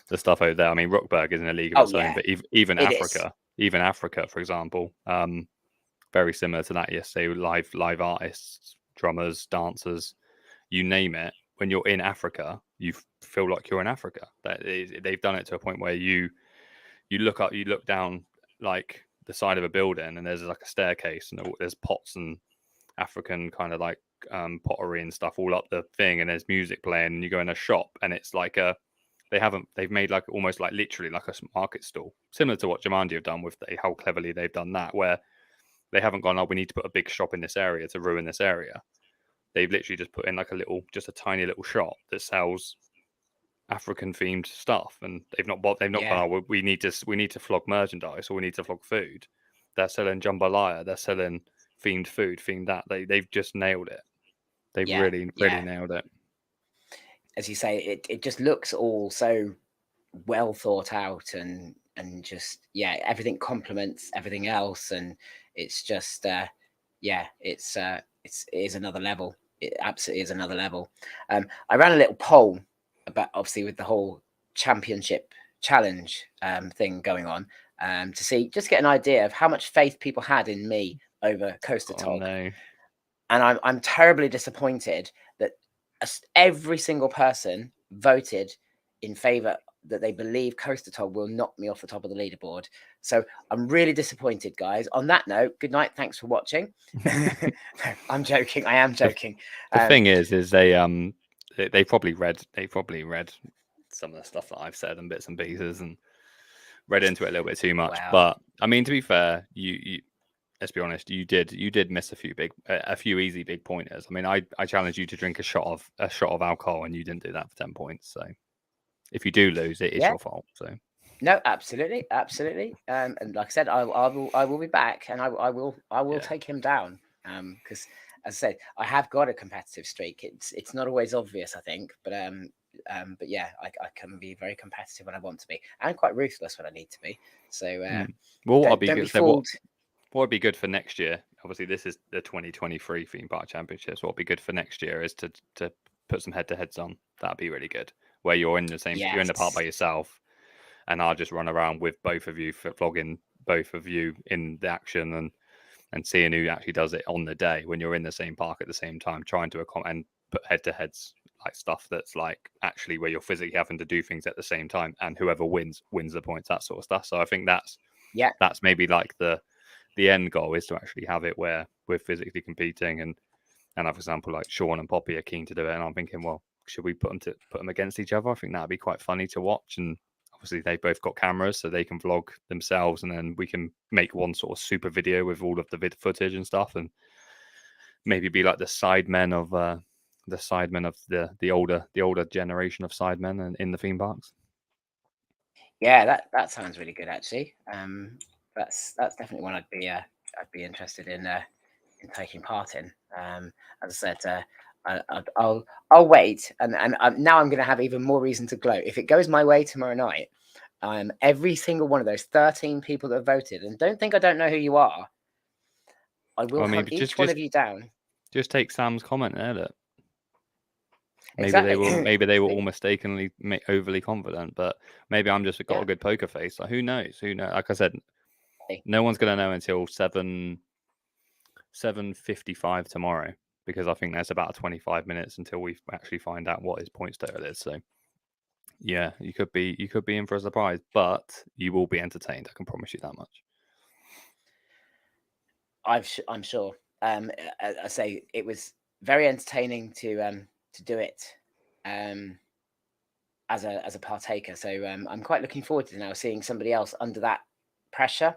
the stuff over there, I mean, Rookburg is in a league of its own, but even Africa, for example, very similar to that. Yes, say live artists, drummers, dancers, you name it. When you're in Africa, you feel like you're in Africa. They've done it to a point where you look up, you look down like the side of a building, and there's like a staircase, and there's pots and African kind of like pottery and stuff all up the thing, and there's music playing, and you go in a shop, and it's like They've made like almost like literally like a market stall, similar to what Jumanji have done with how cleverly they've done that, where they haven't gone, oh, we need to put a big shop in this area to ruin this area. They've literally just put in like just a tiny little shop that sells African themed stuff, and they've not gone, oh, we need to flog merchandise or we need to flog food. They're selling jambalaya, they're selling themed food, themed that. They've just nailed it. They've really nailed it. As you say, it just looks all so well thought out, and just everything complements everything else, and it's just it is another level. It absolutely is another level. I ran a little poll about, obviously, with the whole championship challenge thing going on, to get an idea of how much faith people had in me over Coaster Tog. No. And I'm terribly disappointed that every single person voted in favor that they believe Coaster Tog will knock me off the top of the leaderboard. So I'm really disappointed, guys. On that note, good night. Thanks for watching. I'm joking. I am joking. The thing is they probably read some of the stuff that I've said and bits and pieces and read into it a little bit too much. Wow. But I mean, to be fair, you let's be honest, you did miss a few easy big pointers. I mean, I challenged you to drink a shot of alcohol, and you didn't do that for 10 points. So if you do lose, it is your fault. So no, absolutely. And like I said, I will be back, and I will take him down. Because as I said, I have got a competitive streak. It's not always obvious, I think, but yeah, I can be very competitive when I want to be, and quite ruthless when I need to be. So well, don't be fooled. What would be good for next year? Obviously, this is the 2023 theme park championships. What would be good for next year is to put some head-to-heads on. That'd be really good. Where you're in the same, you're in the park by yourself, and I'll just run around with both of you, vlogging both of you in the action and seeing who actually does it on the day when you're in the same park at the same time, trying to and put head-to-heads, like stuff that's like actually where you're physically having to do things at the same time, and whoever wins the points, that sort of stuff. So I think that's maybe like the end goal, is to actually have it where we're physically competing, and for example, like Sean and Poppy are keen to do it, and I'm thinking, well, should we put them against each other? I think that'd be quite funny to watch, and obviously they both got cameras, so they can vlog themselves, and then we can make one sort of super video with all of the footage and stuff, and maybe be like the sidemen of the older generation of sidemen in the theme parks. Yeah, that sounds really good, actually. That's definitely one I'd be interested in taking part in. As I said, I'll wait, and now I'm going to have even more reason to gloat if it goes my way tomorrow night. Every single one of those 13 people that voted, and don't think I don't know who you are. I will hunt each one of you down. Just take Sam's comment there. That maybe they were all mistakenly overly confident, but maybe I'm just got a good poker face. Like, who knows? Like I said, no one's going to know until 7:55 tomorrow, because I think there's about 25 minutes until we actually find out what his points total is. So yeah, you could be in for a surprise, but you will be entertained. I can promise you that much. I'm sure. I say it was very entertaining to do it as a partaker. So I'm quite looking forward to now seeing somebody else under that pressure,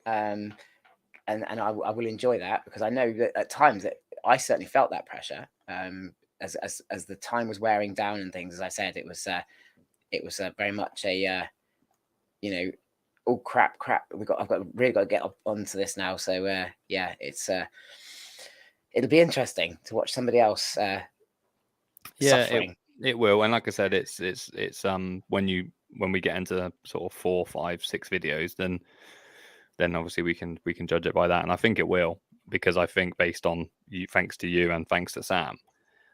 and I will enjoy that, because I know that at times that I certainly felt that pressure as the time was wearing down and things. As I said, it was very much a oh crap, I've really got to get onto this now. So yeah, it'll be interesting to watch somebody else suffering. It will, and like I said, it's when we get into sort of 4, 5, 6 videos, then obviously we can judge it by that, and I think it will, because I think based on you, thanks to you and thanks to Sam,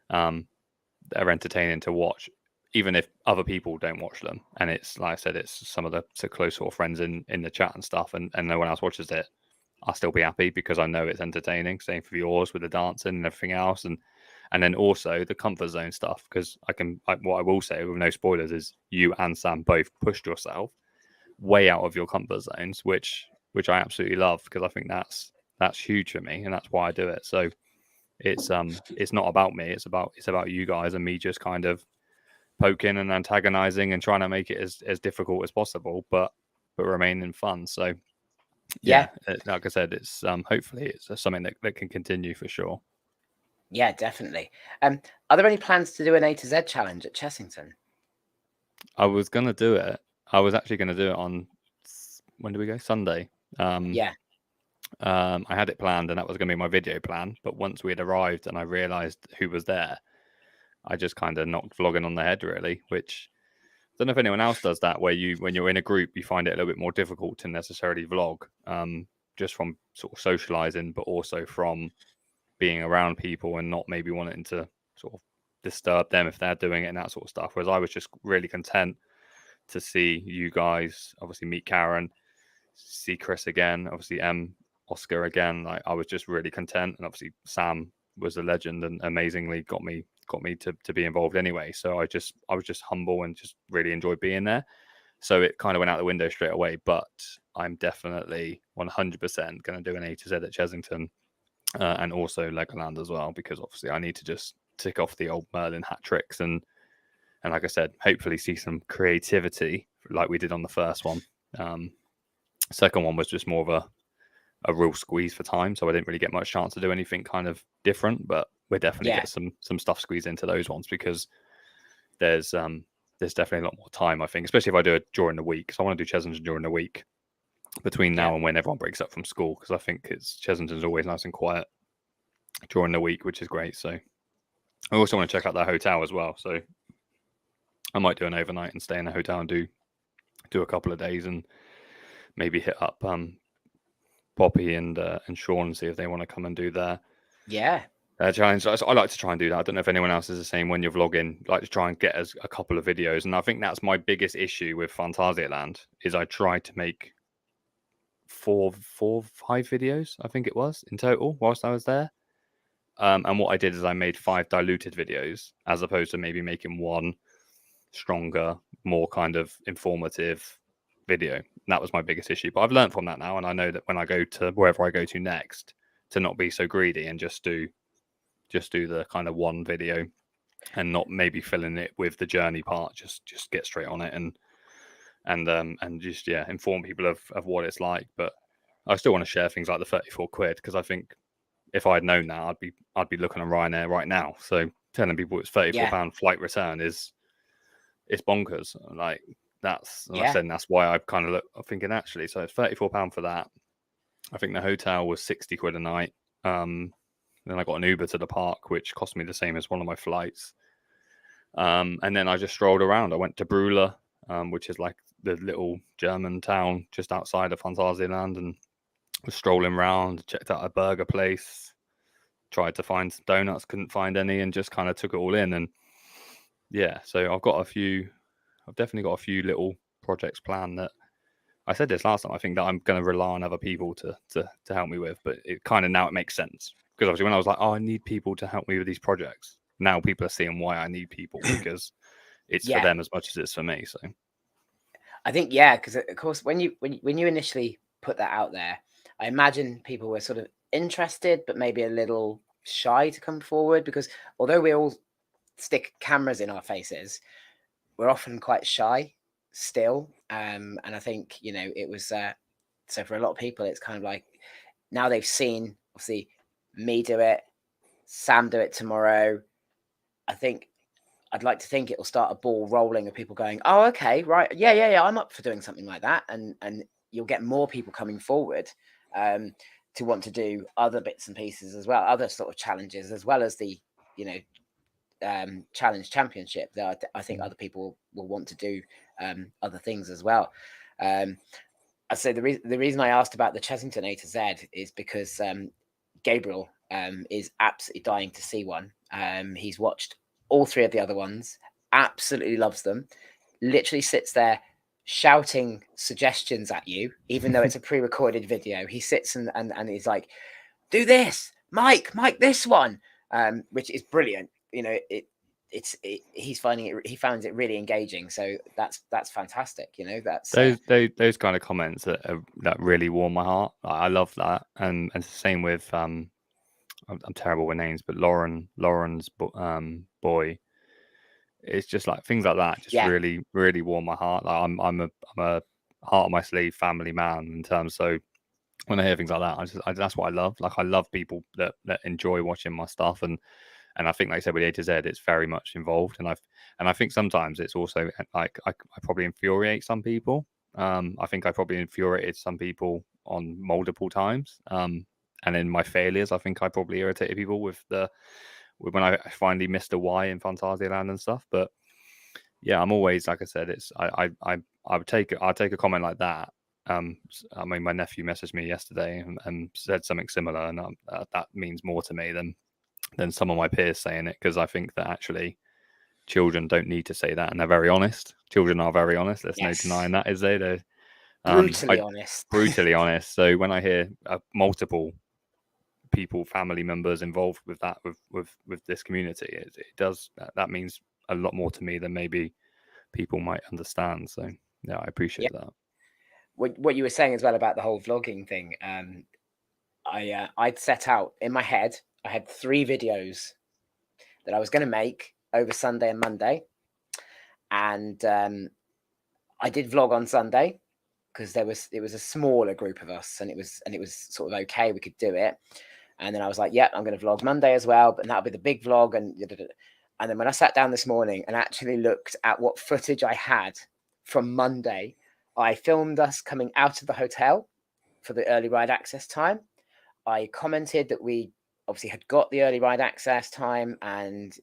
they're entertaining to watch, even if other people don't watch them. And it's like I said, it's some of the close sort of friends in the chat and stuff, and no one else watches it, I'll still be happy because I know it's entertaining. Same for yours with the dancing and everything else, and then also the comfort zone stuff, because what I will say with no spoilers is you and Sam both pushed yourself way out of your comfort zones, which I absolutely love, because I think that's huge for me, and that's why I do it. So it's not about me, it's about you guys and me just kind of poking and antagonizing and trying to make it as difficult as possible, but remaining fun. So yeah, like I said, it's hopefully it's something that can continue for sure. Yeah, definitely. Are there any plans to do an A to Z challenge at Chessington? I was gonna do it. I was actually gonna do it on, when do we go? Sunday. Yeah. I had it planned, and that was gonna be my video plan. But once we had arrived and I realised who was there, I just kind of knocked vlogging on the head, really. Which I don't know if anyone else does that, where when you're in a group, you find it a little bit more difficult to necessarily vlog, just from sort of socialising, but also from being around people and not maybe wanting to sort of disturb them if they're doing it and that sort of stuff. Whereas I was just really content to see you guys, obviously meet Karen, see Chris again, obviously Oscar again. Like, I was just really content, and obviously Sam was a legend and amazingly got me to be involved anyway. So I was just humble and just really enjoyed being there. So it kind of went out the window straight away. But I'm definitely 100% going to do an A to Z at Chessington, and also Legoland as well, because obviously I need to just tick off the old Merlin hat tricks and like I said, hopefully see some creativity like we did on the first one. Second one was just more of a real squeeze for time, so I didn't really get much chance to do anything kind of different. But we'll definitely get some stuff squeezed into those ones, because there's definitely a lot more time, I think, especially if I do it during the week. So I want to do Chessington during the week between now and when everyone breaks up from school, because I think Chessington's always nice and quiet during the week, which is great. So I also want to check out that hotel as well. So I might do an overnight and stay in a hotel and do a couple of days, and maybe hit up Poppy and Sean and see if they want to come and do their challenge. I like to try and do that. I don't know if anyone else is the same when you're vlogging. Like to try and get us a couple of videos, and I think that's my biggest issue with Phantasialand is I tried to make 5 videos, I think it was, in total whilst I was there. And what I did is I made 5 diluted videos, as opposed to maybe making one stronger, more kind of informative video. And that was my biggest issue. But I've learned from that now, and I know that when I go to wherever I go to next, to not be so greedy and just do the kind of one video, and not maybe filling it with the journey part. Just get straight on it and just inform people of what it's like. But I still want to share things like the 34 quid, because I think if I'd known that, I'd be looking on Ryanair right now. So telling people it's £34 flight return it's bonkers. Like, that's, like I said, and that's why I kind of I'm thinking, actually, so it's £34 for that. I think the hotel was 60 quid a night. Then I got an Uber to the park, which cost me the same as one of my flights. And then I just strolled around. I went to Brüller, which is like the little German town just outside of Phantasialand, and was strolling around, checked out a burger place, tried to find some donuts, couldn't find any, and just kind of took it all in. And so I've definitely got a few little projects planned that I said this last time. I think that I'm going to rely on other people to help me with, but it kind of now it makes sense, because obviously when I was like, I need people to help me with these projects, now people are seeing why I need people, because it's for them as much as it's for me. So I think because of course when you initially put that out there, I imagine people were sort of interested, but maybe a little shy to come forward, because although we all stick cameras in our faces, we're often quite shy still. And I think, it was so for a lot of people, it's kind of like, now they've seen obviously me do it, Sam do it tomorrow. I'd like to think it'll start a ball rolling of people going, oh, okay, right, yeah, I'm up for doing something like that, and you'll get more people coming forward to want to do other bits and pieces as well, other sort of challenges, as well as the challenge championship. That I think other people will want to do other things as well. I say the reason I asked about the Chessington A to Z is because Gabriel is absolutely dying to see one. He's watched all 3 of the other ones, absolutely loves them, literally sits there shouting suggestions at you, even though it's a pre-recorded video. He sits and he's like, do this, Mike, this one, which is brilliant. He finds it really engaging. So that's fantastic. That's those kind of comments that really warm my heart. I love that. And it's the same with I'm terrible with names, but Lauren's boy it's just like things like that just Yeah. really, really warm my heart. Like I'm a heart on my sleeve family man in terms. So when I hear things like that, that's what I love. Like I love people that enjoy watching my stuff, and I think, like I said, with A to Z, it's very much involved, and I think sometimes it's also like I probably infuriate some people. I think I probably infuriated some people on multiple times. And in my failures, I think I probably irritated people with when I finally missed a Y in Phantasialand and stuff. But yeah, I'm always, like I said, it's I would take I'd take a comment like that. I mean, my nephew messaged me yesterday and said something similar, and that means more to me than some of my peers saying it, because I think that actually children don't need to say that, and they're very honest. Children are very honest. There's no denying that, is there? They're Brutally honest. brutally honest. So when I hear multiple people, family members involved with that, with this community, it does that means a lot more to me than maybe people might understand. So yeah, I appreciate that. What you were saying as well about the whole vlogging thing, I'd set out in my head. I had 3 videos that I was going to make over Sunday and Monday, and I did vlog on Sunday because it was a smaller group of us, and it was sort of okay, we could do it. And then I was like, yeah, I'm going to vlog Monday as well, but that'll be the big vlog. And then when I sat down this morning and actually looked at what footage I had from Monday, I filmed us coming out of the hotel for the early ride access time. I commented that we obviously had got the early ride access time and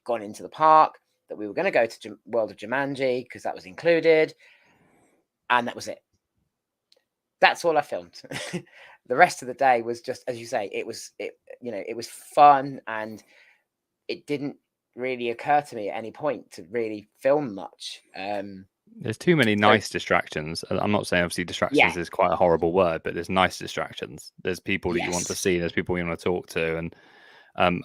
gone into the park, that we were going to go to World of Jumanji because that was included. And that was it. That's all I filmed. The rest of the day was just, as you say, it was fun, and it didn't really occur to me at any point to really film much. There's too many nice distractions. I'm not saying obviously distractions is quite a horrible word, but there's nice distractions. There's people that you want to see. There's people you want to talk to, and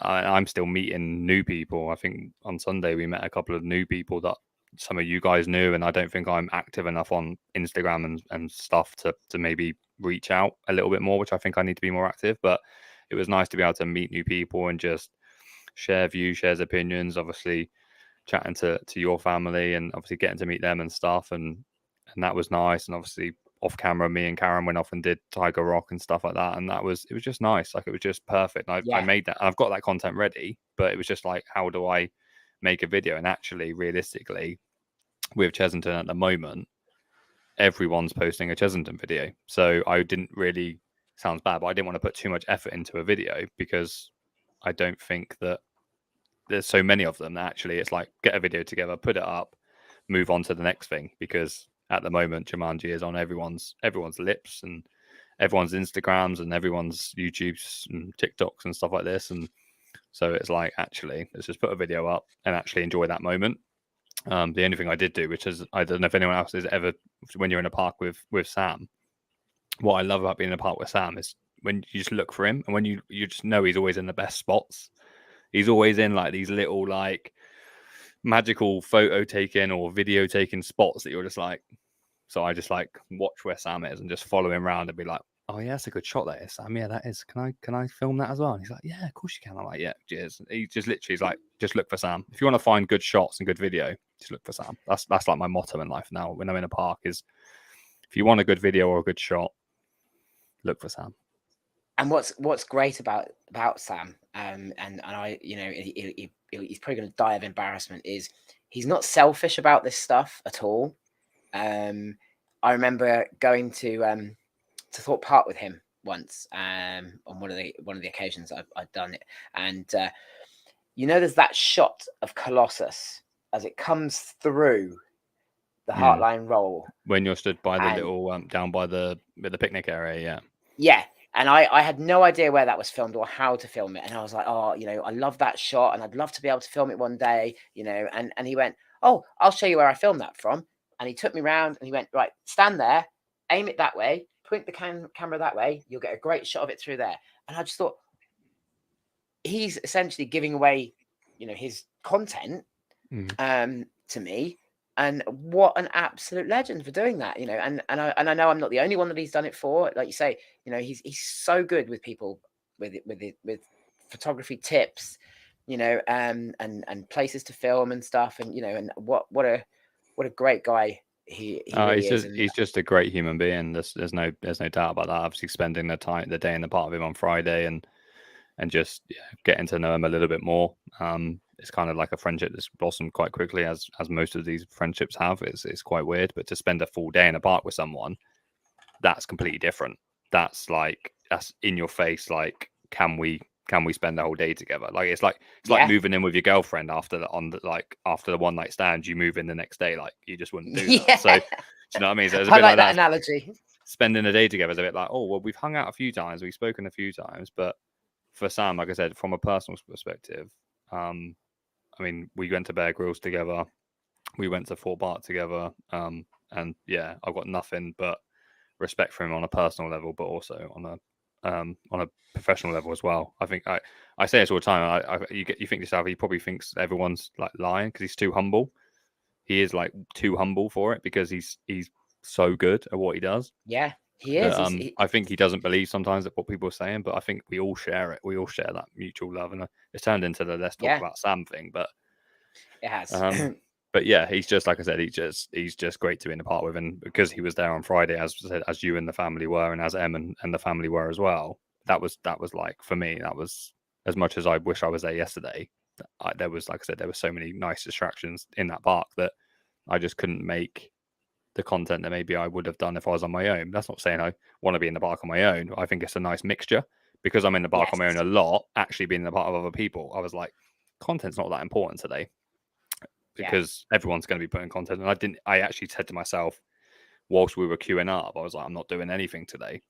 I'm still meeting new people. I think on Sunday we met a couple of new people that some of you guys knew, and I don't think I'm active enough on Instagram and stuff to maybe reach out a little bit more, which I think I need to be more active. But it was nice to be able to meet new people and just share views, share opinions, obviously chatting to your family and obviously getting to meet them and stuff, and that was nice. And obviously off camera, me and Karen went off and did Tiger Rock and stuff like that, and it was just nice. Like, it was just perfect. I made that, I've got that content ready, but it was just like, how do I make a video? And actually, realistically, with Chesington at the moment, everyone's posting a Chesington video, so I didn't really, sounds bad, but I didn't want to put too much effort into a video because I don't think that there's so many of them that actually it's like, get a video together, put it up, move on to the next thing. Because at the moment, Jumanji is on everyone's lips and everyone's Instagrams and everyone's YouTubes and TikToks and stuff like this. And so it's like, actually, let's just put a video up and actually enjoy that moment. The only thing I did do, which is, I don't know if anyone else has ever, when you're in a park with Sam, what I love about being in a park with Sam is when you just look for him, and when you just know he's always in the best spots. He's always in like these little like magical photo taking or video taking spots that you're just like. So I just like watch where Sam is and just follow him around and be like, oh yeah, that's a good shot there, Sam. Yeah, that is. Can I film that as well? And he's like, yeah, of course you can. I'm like, yeah, cheers. He just literally is like, just look for Sam. If you want to find good shots and good video, just look for Sam. That's like my motto in life now when I'm in a park is, if you want a good video or a good shot, look for Sam. And what's great about Sam, and I, he's probably going to die of embarrassment, is he's not selfish about this stuff at all. I remember going to Thorpe Park with him once, on one of the occasions I've done it, and there's that shot of Colossus as it comes through the Heartline Roll when you're stood by the little down by the picnic area. Yeah. And I had no idea where that was filmed or how to film it. And I was like, oh, I love that shot and I'd love to be able to film it one day, and he went, oh, I'll show you where I filmed that from. And he took me around and he went, right, stand there, aim it that way, point the camera that way, you'll get a great shot of it through there. And I just thought, he's essentially giving away, his content to me. And what an absolute legend for doing that, and I know I'm not the only one that he's done it for. Like you say, he's so good with people with photography tips, and places to film and stuff, and and what a great guy he really is. And he's just a great human being. There's no doubt about that. Obviously, spending the day in the park with him on Friday and just getting to know him a little bit more. It's kind of like a friendship that's blossomed quite quickly, as most of these friendships have. It's quite weird, but to spend a full day in a park with someone, that's completely different. That's in your face. Like, can we spend the whole day together? Like it's like moving in with your girlfriend after the one night stand. You move in the next day, like you just wouldn't do that. So do you know what I mean? So it's a bit like that analogy. Spending a day together is a bit like, oh well, we've hung out a few times, we've spoken a few times, but for Sam, like I said, from a personal perspective, I mean, we went to Bear Grylls together, we went to Fort Bart together, and yeah, I've got nothing but respect for him on a personal level, but also on a professional level as well. I think I say this all the time. You think to yourself, he probably thinks everyone's like lying because he's too humble. He is like too humble for it because he's so good at what he does. Yeah, he is. I think he doesn't believe sometimes at what people are saying, but I think we all share it. We all share that mutual love, and it's turned into the let's talk about Sam thing. But it has. But yeah, he's just like I said. He's just great to be in the park with, and because he was there on Friday, as you and the family were, and as Em and the family were as well. That was like for me. That was as much as I wish I was there yesterday. There was, like I said, there were so many nice distractions in that park that I just couldn't make the content that maybe I would have done if I was on my own. That's not saying I want to be in the park on my own. I think it's a nice mixture because I'm in the park on my own a lot. Actually, being in the park of other people, I was like, content's not that important today because everyone's going to be putting content. And I actually said to myself, whilst we were queuing up, I was like, I'm not doing anything today.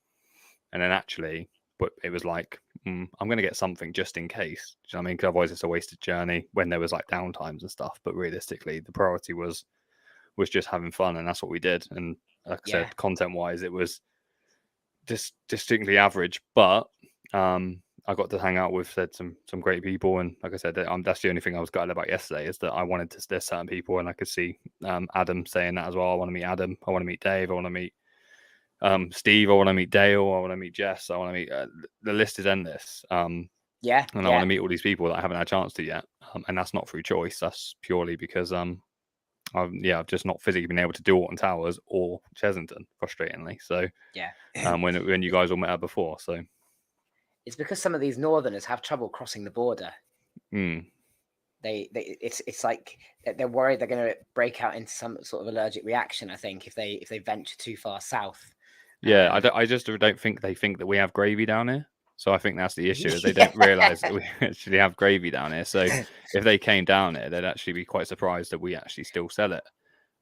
And then actually, but it was like, I'm going to get something just in case. Do you know what I mean? Because otherwise it's a wasted journey when there was like downtimes and stuff. But realistically, the priority was just having fun, and that's what we did. And like I said, content wise, it was just distinctly average, but I got to hang out with some great people, and like I said, that's the only thing I was gutted about yesterday is that I wanted to. There's certain people, and I could see Adam saying that as well. I want to meet Adam. I want to meet Dave. I want to meet Steve. I want to meet Dale. I want to meet Jess. I want to meet. The list is endless. And I want to meet all these people that I haven't had a chance to yet, and that's not through choice. That's purely because I've just not physically been able to do Alton Towers or Chesington, frustratingly. So when you guys all met her before, so it's because some of these northerners have trouble crossing the border. It's like they're worried they're going to break out into some sort of allergic reaction. I think if they venture too far south. Yeah, I just don't think they think that we have gravy down here. So I think that's the issue, is they don't realise that we actually have gravy down here. So if they came down here, they'd actually be quite surprised that we actually still sell it.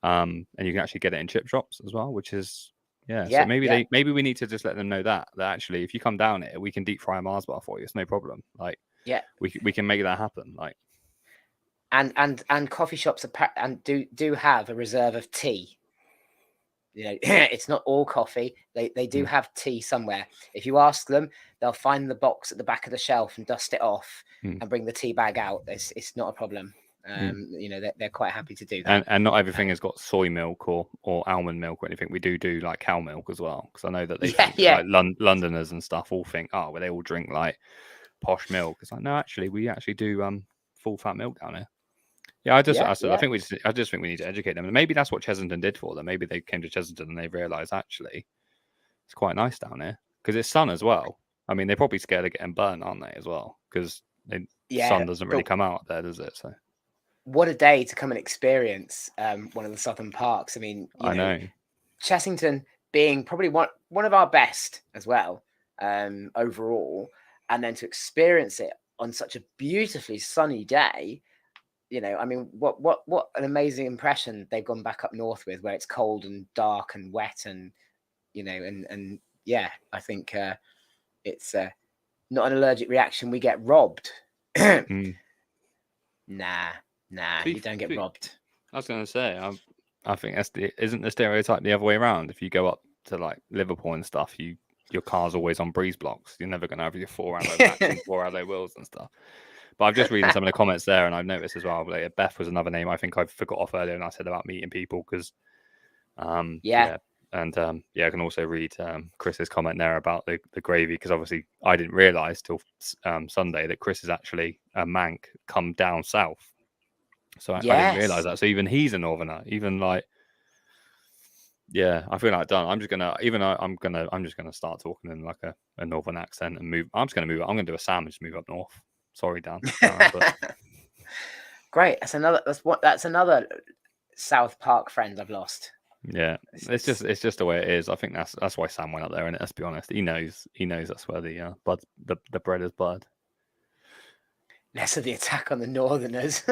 And you can actually get it in chip shops as well, which is so maybe we need to just let them know that actually if you come down here, we can deep fry a Mars bar for you. It's no problem. Like we can make that happen. Like and coffee shops do have a reserve of tea. It's not all coffee. They do have tea somewhere. If you ask them, they'll find the box at the back of the shelf and dust it off and bring the tea bag out. It's not a problem. They're quite happy to do that. And not everything has got soy milk or almond milk or anything. We do like cow milk as well, because I know that they think like Londoners and stuff all think, well, they all drink like posh milk. It's like, no, actually we actually do full fat milk down here. Yeah, I just think we need to educate them, and maybe that's what Chesington did for them. Maybe they came to Chesington and they realised actually it's quite nice down here because it's sun as well. I mean, they're probably scared of getting burnt, aren't they, as well? Because sun doesn't really come out there, does it? So what a day to come and experience one of the southern parks. I mean, I know Chesington being probably one of our best as well overall, and then to experience it on such a beautifully sunny day. I mean, what an amazing impression they've gone back up north with, where it's cold and dark and wet, and I think it's not an allergic reaction. We get robbed. Nah, you don't get robbed. I was going to say, I think isn't the stereotype the other way around? If you go up to like Liverpool and stuff, your car's always on breeze blocks. You're never going to have your 4 alloy backs and 4 alloy wheels and stuff. But I've just reading some of the comments there, and I've noticed as well. Beth was another name I think I forgot off earlier, and I said about meeting people because, And yeah, I can also read Chris's comment there about the gravy, because obviously I didn't realise till Sunday that Chris is actually a Manc come down south. So I didn't realise Yes. that. So even he's a northerner. Even like, yeah, I feel like done. I'm just gonna start talking in like a northern accent and move. I'm just gonna move. I'm gonna do a Sam and just move up north. Sorry, Dan. But Great. That's another South Park friend I've lost. yeah, it's just the way it is. I think that's why Sam went up there. And let's be honest, he knows that's where the the bread is bud. Less of the attack on the Northerners.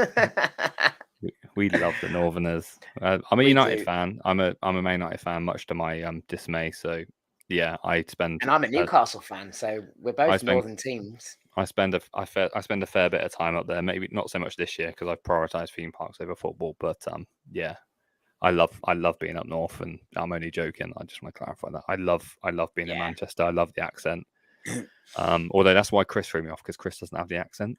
We love the Northerners. I'm a United fan. I'm a Man United fan, much to my dismay. So yeah, and I'm a Newcastle fan, so we're both Northern teams. I spend a fair bit of time up there. Maybe not so much this year because I've prioritised theme parks over football. But yeah, I love being up north, and I'm only joking. I just want to clarify that. I love being in Manchester. I love the accent. Although that's why Chris threw me off, because Chris doesn't have the accent,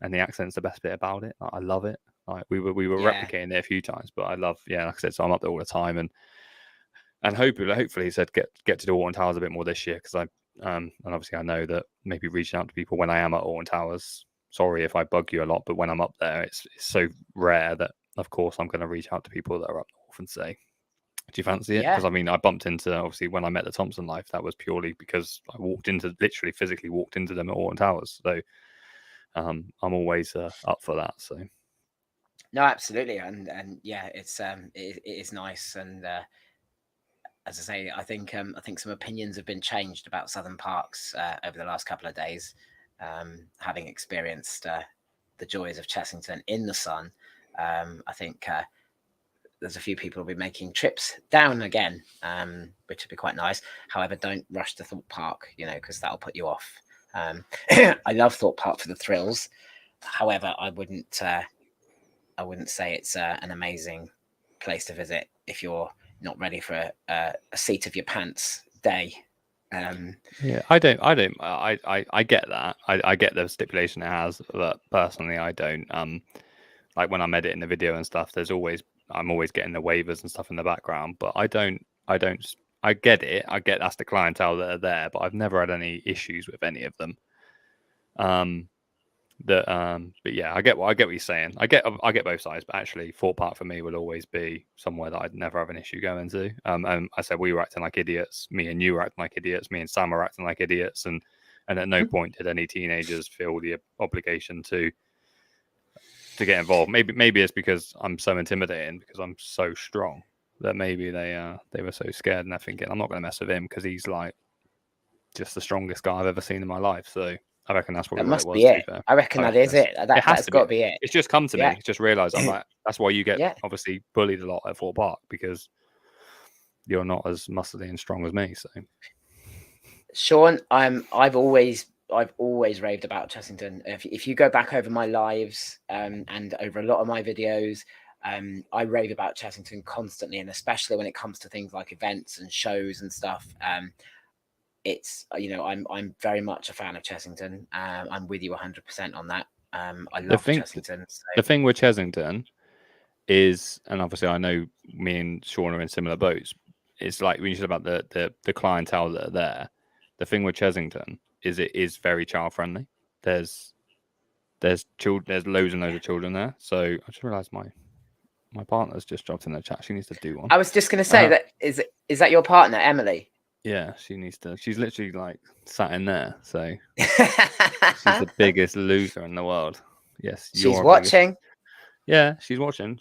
and the accent's the best bit about it. I love it. Like we were replicating it a few times, but I love, like I said, so I'm up there all the time, and hopefully he said get to do Alton Towers a bit more this year, because I and obviously I know that maybe reaching out to people when I am at Alton Towers. Sorry if I bug you a lot, but when I'm up there, it's so rare that of course I'm going to reach out to people that are up north and say, do you fancy it? Because I mean, I bumped into, obviously when I met the Thompson Life, that was purely because I literally physically walked into them at Alton Towers. So I'm always up for that. So. No, absolutely, and yeah, it is nice, and as I say, I think some opinions have been changed about Southern Parks over the last couple of days, having experienced the joys of Chessington in the sun. I think there's a few people will be making trips down again, which would be quite nice. However, don't rush to Thorpe Park, because that'll put you off. I love Thorpe Park for the thrills. However, I wouldn't say it's an amazing place to visit if you're not ready for a seat of your pants day. Yeah, I get that. I get the stipulation it has, but personally, I don't. Like when I'm editing the video and stuff, I'm always getting the waivers and stuff in the background, but I don't. I get it. I get that's the clientele that are there, but I've never had any issues with any of them. But yeah, I get what you're saying. I get both sides, but actually, Thorpe Park for me will always be somewhere that I'd never have an issue going to. And I said we were acting like idiots. Me and you were acting like idiots. Me and Sam were acting like idiots. And at no point did any teenagers feel the obligation to get involved. Maybe it's because I'm so intimidating, because I'm so strong, that maybe they were so scared, and they're thinking I'm not going to mess with him because he's like just the strongest guy I've ever seen in my life. So I reckon that's probably what it was. Be it. I reckon that is it. That's got to be it. It's just come to me. It's just realised I'm like, that's why you get obviously bullied a lot at Thorpe Park, because you're not as muscly and strong as me. So, Sean, I've always raved about Chessington. If you go back over my lives and over a lot of my videos, I rave about Chessington constantly, and especially when it comes to things like events and shows and stuff. It's I'm very much a fan of Chessington. I'm with you 100% on that. I love Chessington. So. The thing with Chessington is, and obviously I know me and Sean are in similar boats. It's like when you said about the clientele that are there. The thing with Chessington is it is very child friendly. There's loads and loads of children there. So I just realised my partner's just dropped in the chat. She needs to do one. I was just going to say that is that your partner, Emily? Yeah, she needs to. She's literally like sat in there. So she's the biggest loser in the world. Yes, she's watching. Yeah, she's watching.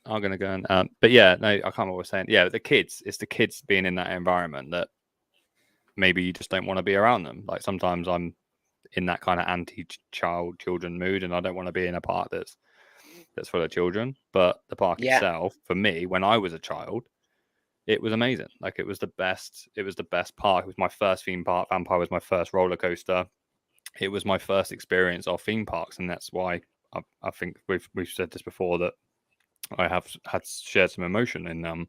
I'm gonna go and. But yeah, no, I can't remember what I was saying. Yeah, it's the kids being in that environment that maybe you just don't want to be around them. Like sometimes I'm in that kind of children mood, and I don't want to be in a park that's full of children. But the park itself, for me, when I was a child, it was amazing. Like it was the best. It was the best park. It was my first theme park. Vampire was my first roller coaster. It was my first experience of theme parks, and that's why I think we've said this before, that I have had shared some emotion in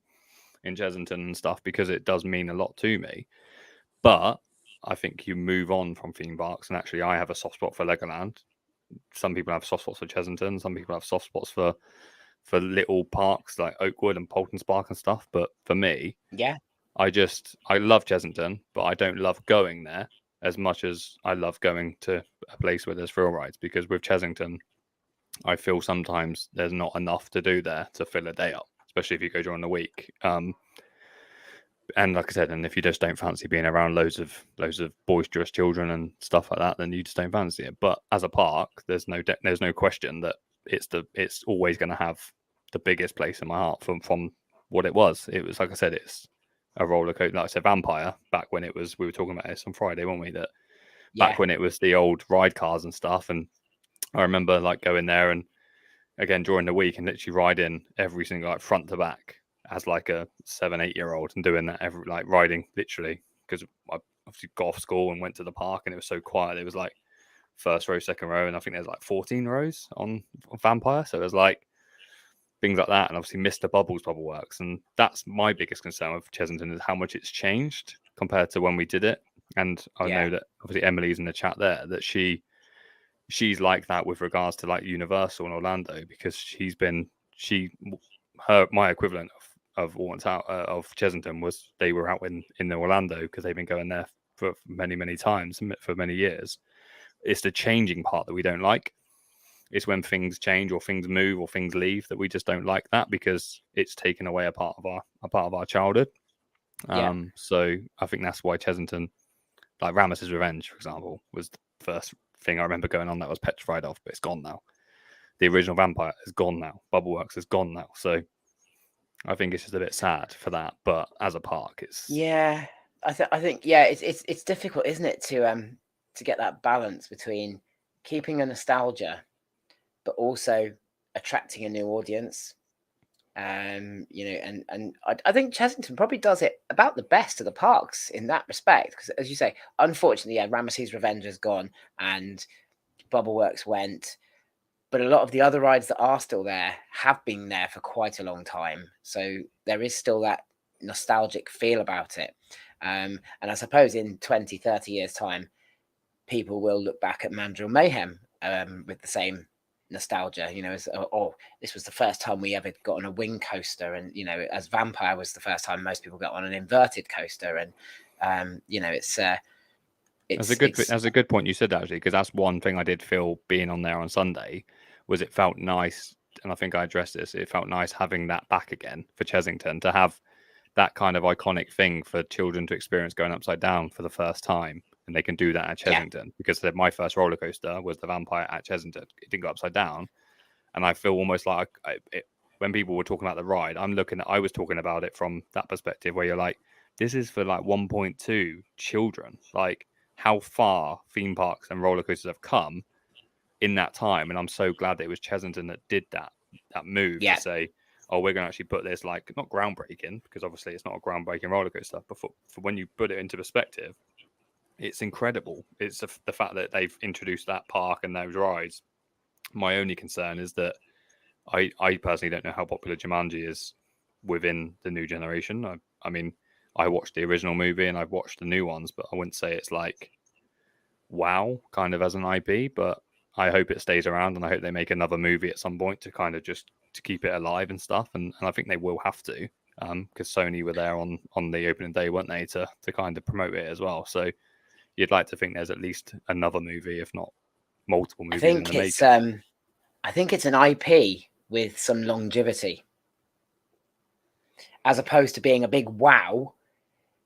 Chessington and stuff, because it does mean a lot to me. But I think you move on from theme parks, and actually I have a soft spot for Legoland. Some people have soft spots for Chessington. Some people have soft spots for little parks like Oakwood and Polton Spark and stuff. But for me, I love Chessington, but I don't love going there as much as I love going to a place where there's thrill rides, because with Chessington, I feel sometimes there's not enough to do there to fill a day up, especially if you go during the week. And like I said, and if you just don't fancy being around loads of boisterous children and stuff like that, then you just don't fancy it. But as a park, there's no question that it's always going to have the biggest place in my heart from what it was. It was, like I said, it's a roller coaster. Like I said, Vampire, back when it was, we were talking about this on Friday, weren't we? That back when it was the old ride cars and stuff, and I remember like going there and again during the week and literally riding every single, like, front to back as like a 7-8-year-old, and doing that every, like, riding literally, because I obviously got off school and went to the park and it was so quiet. It was like first row, second row, and I think there's like 14 rows on Vampire, so it was like things like that. And obviously Mr. Bubbles Bubble Works, and that's my biggest concern with Chessington, is how much it's changed compared to when we did it. And I know that obviously Emily's in the chat there, that she's like that with regards to like Universal and Orlando, because my equivalent of Chessington was they were out in Orlando, because they've been going there for many times for many years. It's the changing part that we don't like. It's when things change or things move or things leave that we just don't like that, because it's taken away a part of our childhood. So I think that's why Chessington, like Rammus's Revenge, for example, was the first thing I remember going on that was petrified of, but it's gone now. The original Vampire is gone now. Bubbleworks is gone now. So I think it's just a bit sad for that. But as a park, it's I think it's difficult, isn't it, to get that balance between keeping a nostalgia but also attracting a new audience. You know, and I think Chessington probably does it about the best of the parks in that respect, because, as you say, unfortunately, Ramesses Revenge is gone and Bubbleworks went, but a lot of the other rides that are still there have been there for quite a long time, so there is still that nostalgic feel about it. And I suppose in 20-30 years time, people will look back at Mandrill Mayhem with the same nostalgia, you know, as this was the first time we ever got on a wing coaster, and, you know, as Vampire was the first time most people got on an inverted coaster, and you know, it's that's a good point you said, actually, because that's one thing I did feel being on there on Sunday, was it felt nice, and I think I addressed this, it felt nice having that back again for Chessington, to have that kind of iconic thing for children to experience going upside down for the first time. And they can do that at Chessington, because my first roller coaster was the Vampire at Chessington. It didn't go upside down, and I feel almost like when people were talking about the ride, I was talking about it from that perspective, where you're like, this is for like 1.2 children. Like, how far theme parks and roller coasters have come in that time, and I'm so glad that it was Chessington that did that move to say, oh, we're going to actually put this, like, not groundbreaking, because obviously it's not a groundbreaking roller coaster, but for when you put it into perspective, it's incredible. It's the fact that they've introduced that park and those rides. My only concern is that I personally don't know how popular Jumanji is within the new generation. I mean, I watched the original movie and I've watched the new ones, but I wouldn't say it's like wow kind of as an IP. But I hope it stays around, and I hope they make another movie at some point to kind of just to keep it alive and stuff. And I think they will have to, because Sony were there on the opening day, weren't they, to kind of promote it as well. So you'd like to think there's at least another movie, if not multiple movies in the making. I think it's an IP with some longevity, as opposed to being a big wow.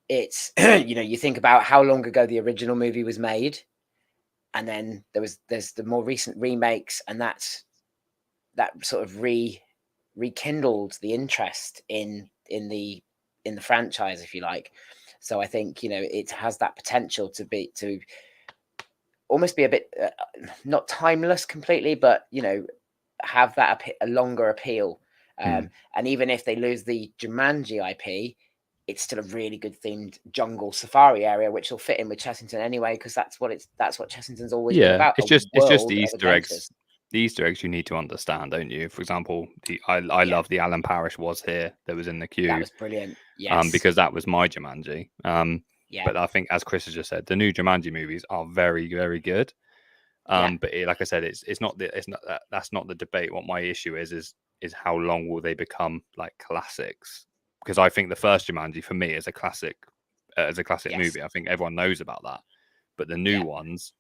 It's you know, you think about how long ago the original movie was made, and then there's the more recent remakes, and that sort of rekindled the interest in the franchise, if you like. So I think, you know, it has that potential to almost be a bit not timeless completely, but, you know, have that a longer appeal. And even if they lose the Jumanji IP, it's still a really good themed jungle safari area, which will fit in with Chessington anyway, because that's what Chessington's always been about. It's just the Easter eggs. The Easter eggs you need to understand, don't you? For example, I love the Alan Parrish was here. That was in the queue. That was brilliant. Yes. Because that was my Jumanji. But I think, as Chris has just said, the new Jumanji movies are very, very good. But like I said, that's not the debate. What my issue is how long will they become like classics because I think the first Jumanji for me is a classic, Yes. movie. I think everyone knows about that. But the new Yeah. ones,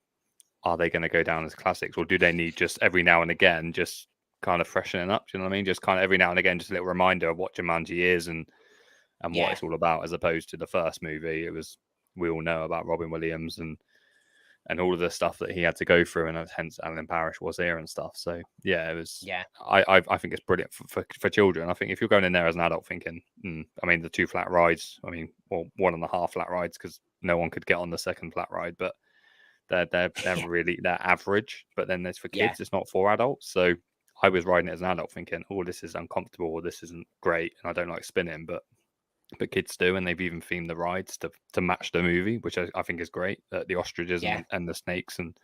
are they going to go down as classics, or do they need just every now and again just kind of freshening up? Do you know what I mean? Just kind of every now and again, just a little reminder of what Jumanji is and what Yeah. it's all about, as opposed to the first movie. We all know about Robin Williams and all of the stuff that he had to go through, and hence Alan Parrish was here and stuff. So yeah, it was. Yeah. I think it's brilliant for children. I think if you're going in there as an adult thinking, I mean, the 2 flat rides, I mean, well, 1.5 flat rides because no one could get on the second flat ride, but they're really, they're average. But then there's for Yeah. kids, it's not for adults. So I was riding it as an adult thinking, oh, this is uncomfortable, or this isn't great, and I don't like spinning, but kids do, and they've even themed the rides to match the movie, which I think is great. The ostriches Yeah. and the snakes and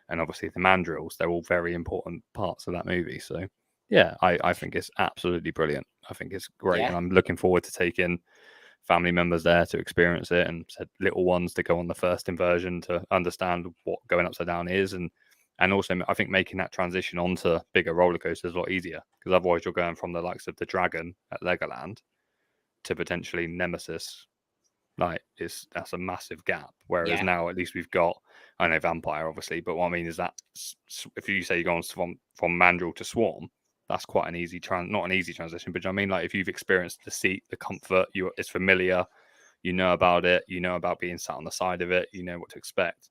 obviously the mandrills, they're all very important parts of that movie. So yeah, I think it's absolutely brilliant. I think it's great, and Yeah. I'm looking forward to taking family members there to experience it, and said little ones to go on the first inversion to understand what going upside down is, and also I think making that transition onto bigger roller coasters is a lot easier, because otherwise you're going from the likes of the Dragon at Legoland to potentially Nemesis. Like, that's a massive gap. Whereas Yeah. now at least we've got, I know Vampire obviously, but what I mean is that if you say you're going from Mandrill to Swarm, that's quite an easy not an easy transition, but I mean, like, if you've experienced the seat, the comfort, it's familiar, you know about it, you know about being sat on the side of it, you know what to expect.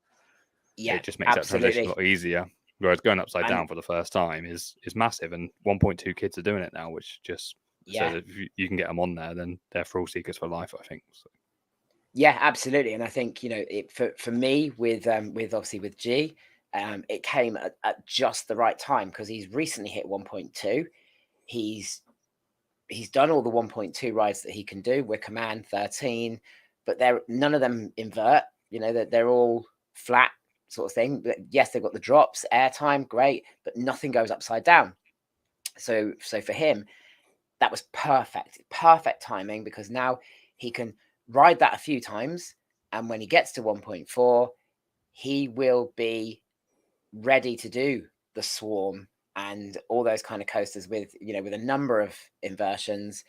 Yeah. It just makes that transition a Absolutely. lot easier. Whereas going upside And down for the first time is massive, and 1.2 kids are doing it now, which just says yeah. if you can get them on there, then they're thrill seekers for life, I think. So. Yeah, absolutely. And I think, it for me with obviously with G, it came at just the right time because he's recently hit 1.2. He's done all the 1.2 rides that he can do. Wicker Man 13, but they're none of them invert. They're all flat sort of thing. But yes, they've got the drops, airtime, great, but nothing goes upside down. So for him, that was perfect timing, because now he can ride that a few times, and when he gets to 1.4, he will be ready to do the Swarm and all those kind of coasters with a number of inversions,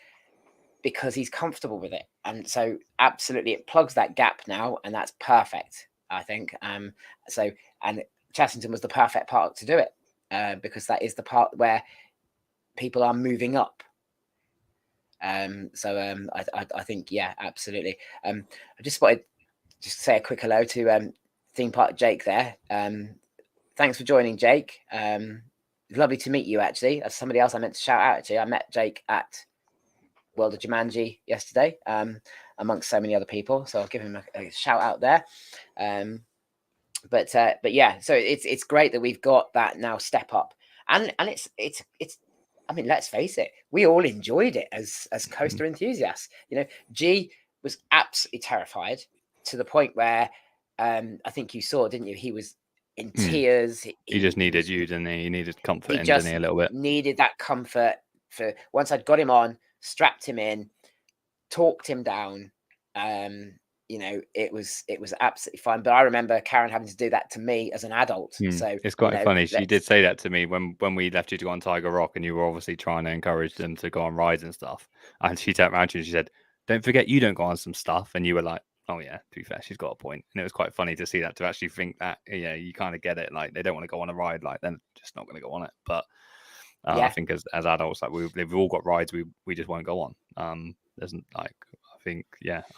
because he's comfortable with it. And so absolutely it plugs that gap now, and that's perfect, I think. So, and Chessington was the perfect park to do it, because that is the part where people are moving up. I think, yeah, absolutely. I just wanted to say a quick hello to theme park Jake there. Thanks for joining, Jake. Lovely to meet you, actually. As somebody else I meant to shout out, actually. I met Jake at World of Jumanji yesterday, amongst so many other people, so I'll give him a shout out there. But yeah, so it's great that we've got that now step up, and it's I mean, let's face it, we all enjoyed it as coaster enthusiasts. G was absolutely terrified, to the point where I think you saw, didn't you? He was in tears. He just needed you, didn't he? He needed comfort, didn't he, a little bit. Needed that comfort. For once I'd got him on, strapped him in, talked him down. It was absolutely fine. But I remember Karen having to do that to me as an adult. So it's quite funny. She did say that to me when we left you to go on Tiger Rock, and you were obviously trying to encourage them to go on rides and stuff. And she turned around to you and she said, "Don't forget, you don't go on some stuff." And you were like, "Oh yeah, to be fair, she's got a point." And it was quite funny to see that, to actually think that, yeah, you kind of get it. Like, they don't want to go on a ride, like, they're just not going to go on it. But yeah. I think as adults, like, we've all got rides we just won't go on. There's like, I think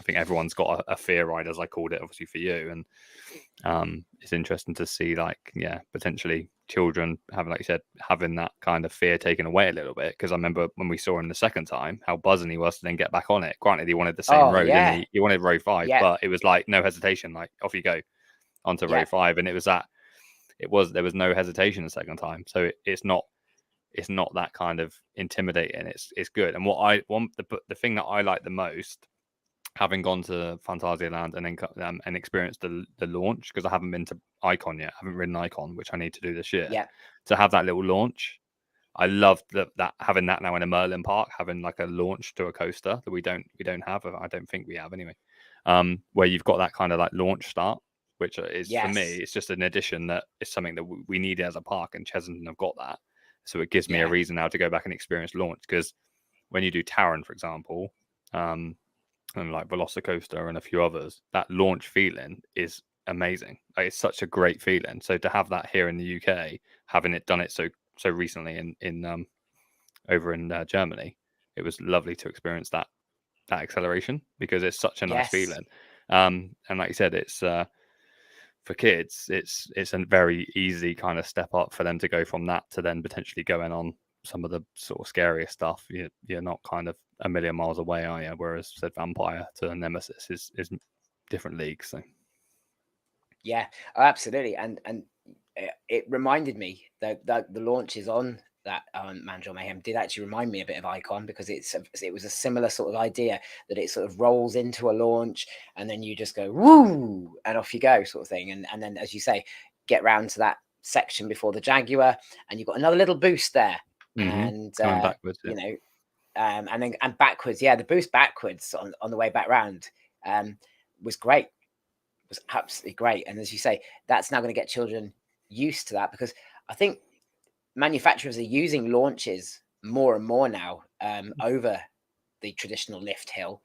everyone's got a fear ride, as I called it, obviously for you. And it's interesting to see, like, yeah, potentially children having, like you said, having that kind of fear taken away a little bit. Because I remember when we saw him the second time, how buzzing he was to then get back on it. Granted, he wanted the same road, didn't he? He wanted row 5, but it was like no hesitation, like, off you go onto row 5. And it was there was no hesitation the second time. So it's not that kind of intimidating. It's good. And what I want, the thing that I like the most, having gone to Phantasialand and then and experienced the launch, because I haven't been to Icon yet. I haven't ridden Icon, which I need to do this year. Yeah. To have that little launch, I love that having that now in a Merlin park, having like a launch to a coaster that we don't have. I don't think we have anyway. Where you've got that kind of like launch start, which is, for me, it's just an addition that is something that we need as a park, and Chessington have got that. So it gives me a reason now to go back and experience launch, because when you do Taron, for example, and like Velocicoaster and a few others, that launch feeling is amazing. Like, it's such a great feeling. So to have that here in the UK, having it done it so recently in over in Germany, it was lovely to experience that acceleration, because it's such a nice Yes. feeling. And like you said, it's for kids, it's a very easy kind of step up for them to go from that to then potentially going on some of the sort of scariest stuff. You're not kind of a million miles away, are you? Whereas said Vampire to Nemesis is different leagues. So Yeah, oh, absolutely. And it reminded me that the launches on that Mandrill Mayhem did actually remind me a bit of Icon, because it was a similar sort of idea, that it sort of rolls into a launch and then you just go woo and off you go, sort of thing. And then, as you say, get round to that section before the Jaguar and you've got another little boost there. And coming backwards, you know, and backwards, yeah, the boost backwards on the way back round was great. Was absolutely great. And as you say, that's now going to get children used to that, because I think manufacturers are using launches more and more now over the traditional lift hill,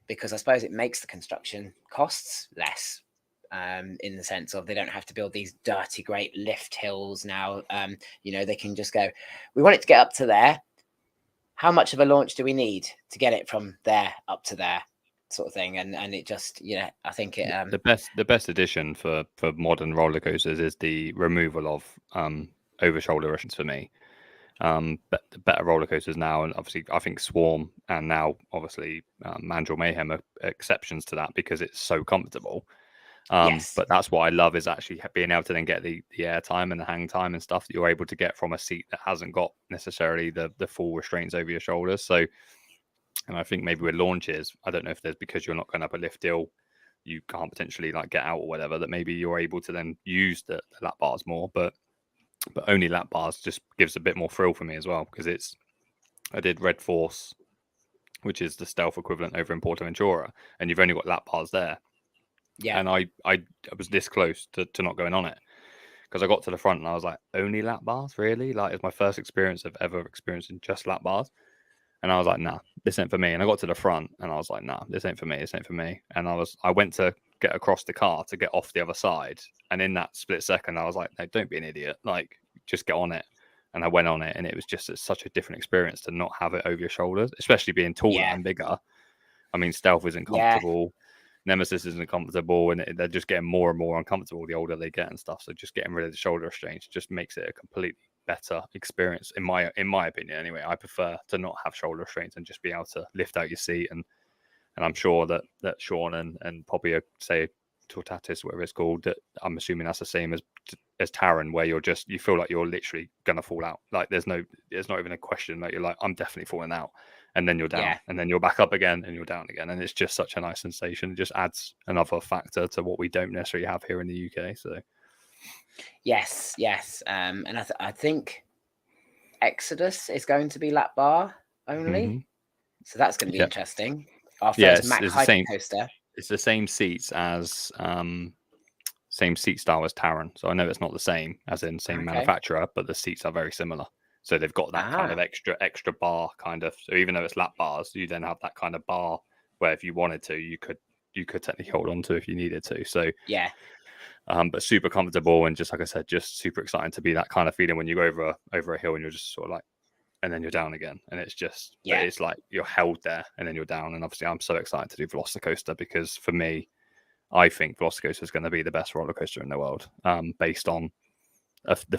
because I suppose it makes the construction costs less, in the sense of they don't have to build these dirty great lift hills now. They can just go, we want it to get up to there. How much of a launch do we need to get it from there up to there? Sort of thing. And it just, I think it the best addition for modern roller coasters is the removal of over shoulder restrictions for me. But the better roller coasters now, and obviously I think Swarm and now obviously Mandrill Mayhem are exceptions to that, because it's so comfortable. yes. But that's what I love, is actually being able to then get the air time and the hang time and stuff that you're able to get from a seat that hasn't got necessarily the full restraints over your shoulders. So, and I think maybe with launches, I don't know if there's, because you're not going up a lift hill, you can't potentially like get out or whatever, that maybe you're able to then use the lap bars more, but only lap bars just gives a bit more thrill for me as well, because I did Red Force, which is the stealth equivalent over in Portaventura, and you've only got lap bars there. Yeah. And I was this close to not going on it, because I got to the front and I was like, only lap bars, really? Like, it's my first experience of ever experiencing just lap bars. And I was like, nah, this ain't for me. And I got to the front and I was like, nah, this ain't for me. This ain't for me. And I went to get across the car to get off the other side. And in that split second, I was like, no, don't be an idiot. Like, just get on it. And I went on it. And it was just such a different experience to not have it over your shoulders, especially being taller and bigger. I mean, stealth isn't comfortable. Nemesis isn't comfortable, and they're just getting more and more uncomfortable the older they get and stuff. So just getting rid of the shoulder restraints just makes it a completely better experience in my opinion. Anyway, I prefer to not have shoulder restraints and just be able to lift out your seat. And I'm sure that Sean and probably say Tortatis, whatever it's called, that I'm assuming that's the same as Taron, where you feel like you're literally gonna fall out. Like there's not even a question. Like you're like, I'm definitely falling out. And then you're down, and then you're back up again, and you're down again, and it's just such a nice sensation. It just adds another factor to what we don't necessarily have here in the UK. So, yes, and I think Exodus is going to be lap bar only, so that's going to be interesting. Our first Mac Hyper coaster. It's the same seats as same seat style as Taron, so I know it's not the same as in same manufacturer, but the seats are very similar. So they've got that kind of extra bar kind of. So even though it's lap bars, you then have that kind of bar where if you wanted to, you could technically hold on to if you needed to. So yeah. But super comfortable, and just like I said, just super exciting to be that kind of feeling when you go over a hill and you're just sort of like, and then you're down again, and it's just it's like you're held there and then you're down. And obviously I'm so excited to do Velocicoaster, because for me, I think Velocicoaster is going to be the best roller coaster in the world, based on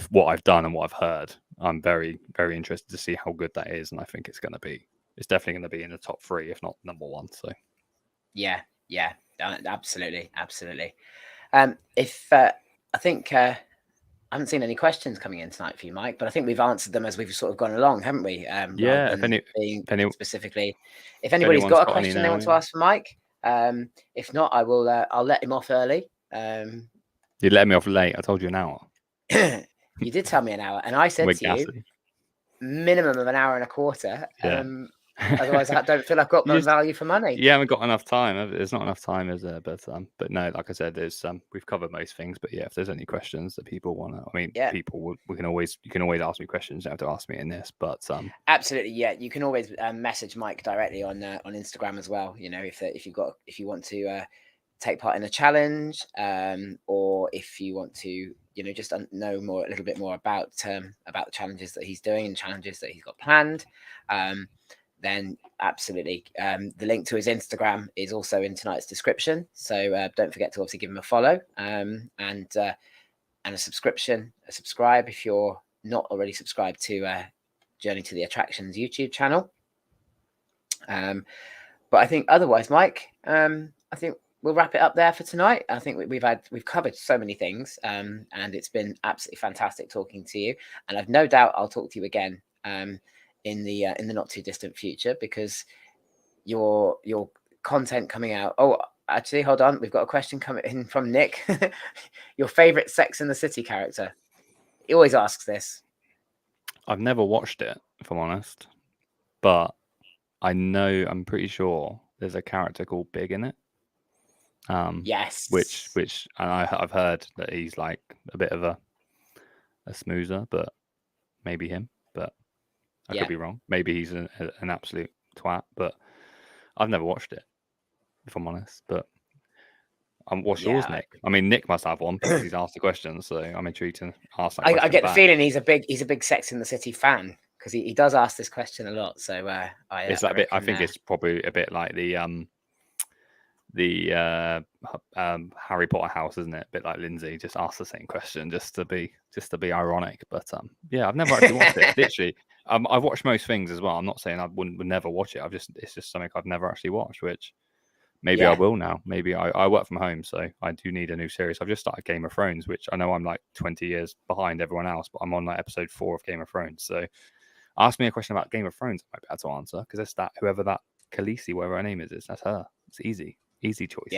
what I've done and what I've heard. I'm very, very interested to see how good that is, and I think it's definitely going to be in the top 3, if not number 1. So yeah, absolutely. I think I haven't seen any questions coming in tonight for you, Mike, but I think we've answered them as we've sort of gone along, haven't we? Specifically, if anybody's got a question they want to ask for Mike, if not, I'll let him off early. You let me off late. I told you an hour. You did tell me an hour, and I said to you minimum of an hour and a quarter. Otherwise, I don't feel I've got You my just value for money. you haven't got enough time. There's not enough time, is there? But no, like I said, there's we've covered most things. But yeah, if there's any questions that people want to, I mean, Yeah. you can always ask me questions. You don't have to ask me in this, but Absolutely, yeah. You can always message Mike directly on Instagram as well. You know, if you want to take part in a challenge, or if you want to, just know a little bit more about the challenges that he's doing and challenges that he's got planned, then absolutely. The link to his Instagram is also in tonight's description. So don't forget to obviously give him a follow, and a subscribe if you're not already subscribed to Journey to the Attractions YouTube channel. But I think otherwise, Mike, I think we'll wrap it up there for tonight. I think we've covered so many things, and it's been absolutely fantastic talking to you. And I've no doubt I'll talk to you again in the not too distant future, because your content coming out. Oh, actually, hold on. We've got a question coming in from Nick. Your favorite Sex and the City character? He always asks this. I've never watched it, if I'm honest. But I'm pretty sure there's a character called Big in it. Yes. Which and I've heard that he's like a bit of a smoozer, but maybe him. But I could be wrong. Maybe he's an absolute twat. But I've never watched it, if I'm honest. But what's yours, Nick? I mean, Nick must have one because he's asked the question, so I'm intrigued to ask that question. I get back. the feeling he's a big Sex and the City fan, because he does ask this question a lot. So I think it's probably a bit like the Harry Potter house, isn't it? A bit like Lindsay, just ask the same question just to be ironic. But yeah, I've never actually watched it. Literally, I've watched most things as well. I'm not saying I would never watch it. It's just something I've never actually watched, which maybe I will now. Maybe I work from home, so I do need a new series. I've just started Game of Thrones, which I know I'm like 20 years behind everyone else, but I'm on like episode 4 of Game of Thrones. So ask me a question about Game of Thrones, I might be able to answer, because it's whoever that Khaleesi, whatever her name is, that's her. It's easy choice.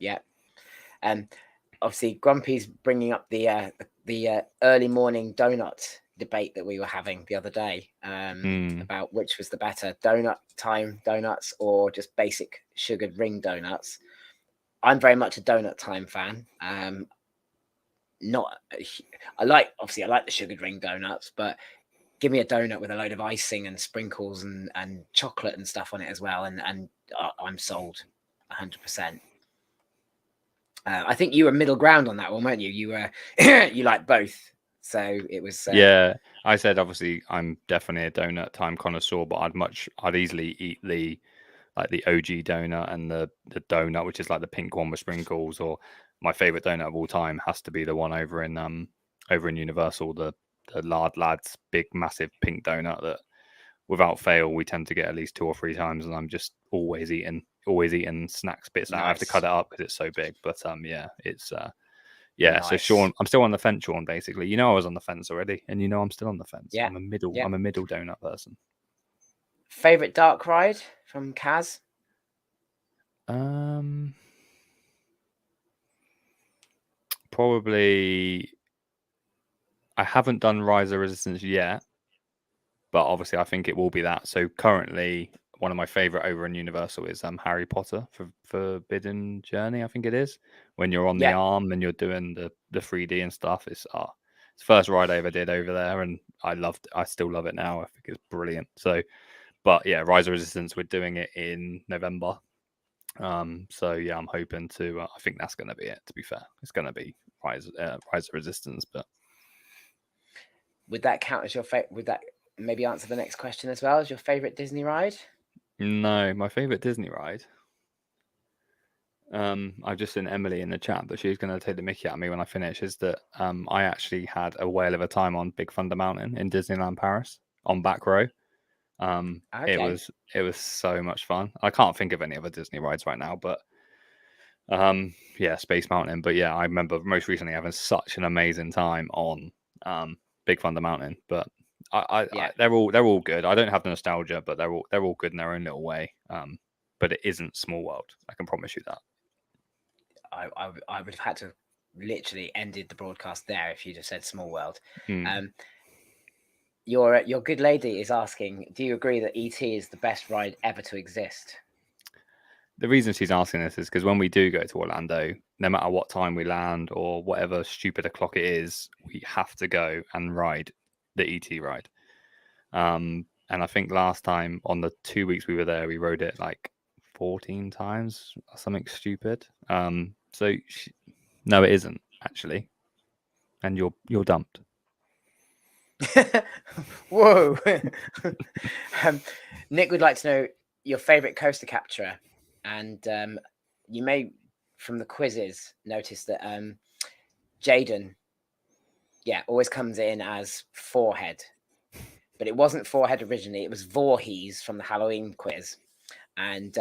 Yeah. Obviously, Grumpy's bringing up the early morning donut debate that we were having the other day, about which was the better, donut time donuts or just basic sugared ring donuts. I'm very much a donut time fan. I like the sugared ring donuts, but give me a donut with a load of icing and sprinkles and chocolate and stuff on it as well, and I'm sold 100%. I think you were middle ground on that one, weren't you? You were you like both, so it was. Yeah, I said obviously I'm definitely a donut time connoisseur, but I'd easily eat the OG donut and the donut, which is like the pink one with sprinkles. Or my favorite donut of all time has to be the one over in Universal, the Lard Lads big massive pink donut that without fail we tend to get at least 2 or 3 times, and I'm just always eating snacks bits out. I have to cut it up because it's so big. But yeah, it's nice. So Sean, I'm still on the fence, Sean, basically. I was on the fence already, and I'm still on the fence. Yeah. I'm a middle donut person. Favorite dark ride from Kaz? Probably I haven't done Rise of Resistance yet, but obviously I think it will be that. So currently one of my favorite over in Universal is Harry Potter for Forbidden Journey, I think it is. When you're on the arm and you're doing the 3D and stuff. It's the first ride I ever did over there, and I still love it now. I think it's brilliant. So, but yeah, Rise of Resistance, we're doing it in November. So yeah, I'm hoping to. I think that's going to be it. To be fair, it's going to be Rise of Resistance. But would that count as your favorite? Would that maybe answer the next question as well? As your favorite Disney ride? No, my favorite Disney ride. I've just seen Emily in the chat, but she's going to take the mickey at me when I finish. Is that I actually had a whale of a time on Big Thunder Mountain in Disneyland Paris on back row. It was so much fun. I can't think of any other Disney rides right now, but yeah, Space Mountain. But yeah, I remember most recently having such an amazing time on Big Thunder Mountain. But they're all good. I don't have the nostalgia, but they're all good in their own little way. But it isn't Small World. I can promise you that. I would have had to literally ended the broadcast there if you'd have said Small World. Your good lady is asking, do you agree that ET is the best ride ever to exist? The reason she's asking this is because when we do go to Orlando, no matter what time we land or whatever stupid o'clock it is, we have to go and ride the ET ride. And I think last time on the 2 weeks we were there, we rode it like 14 times or something stupid. So no, it isn't actually, and you're dumped. Whoa. Nick would like to know your favorite coaster capturer, and you may, from the quizzes, notice that Jaden, always comes in as Forehead, but it wasn't Forehead originally. It was Voorhees from the Halloween quiz, and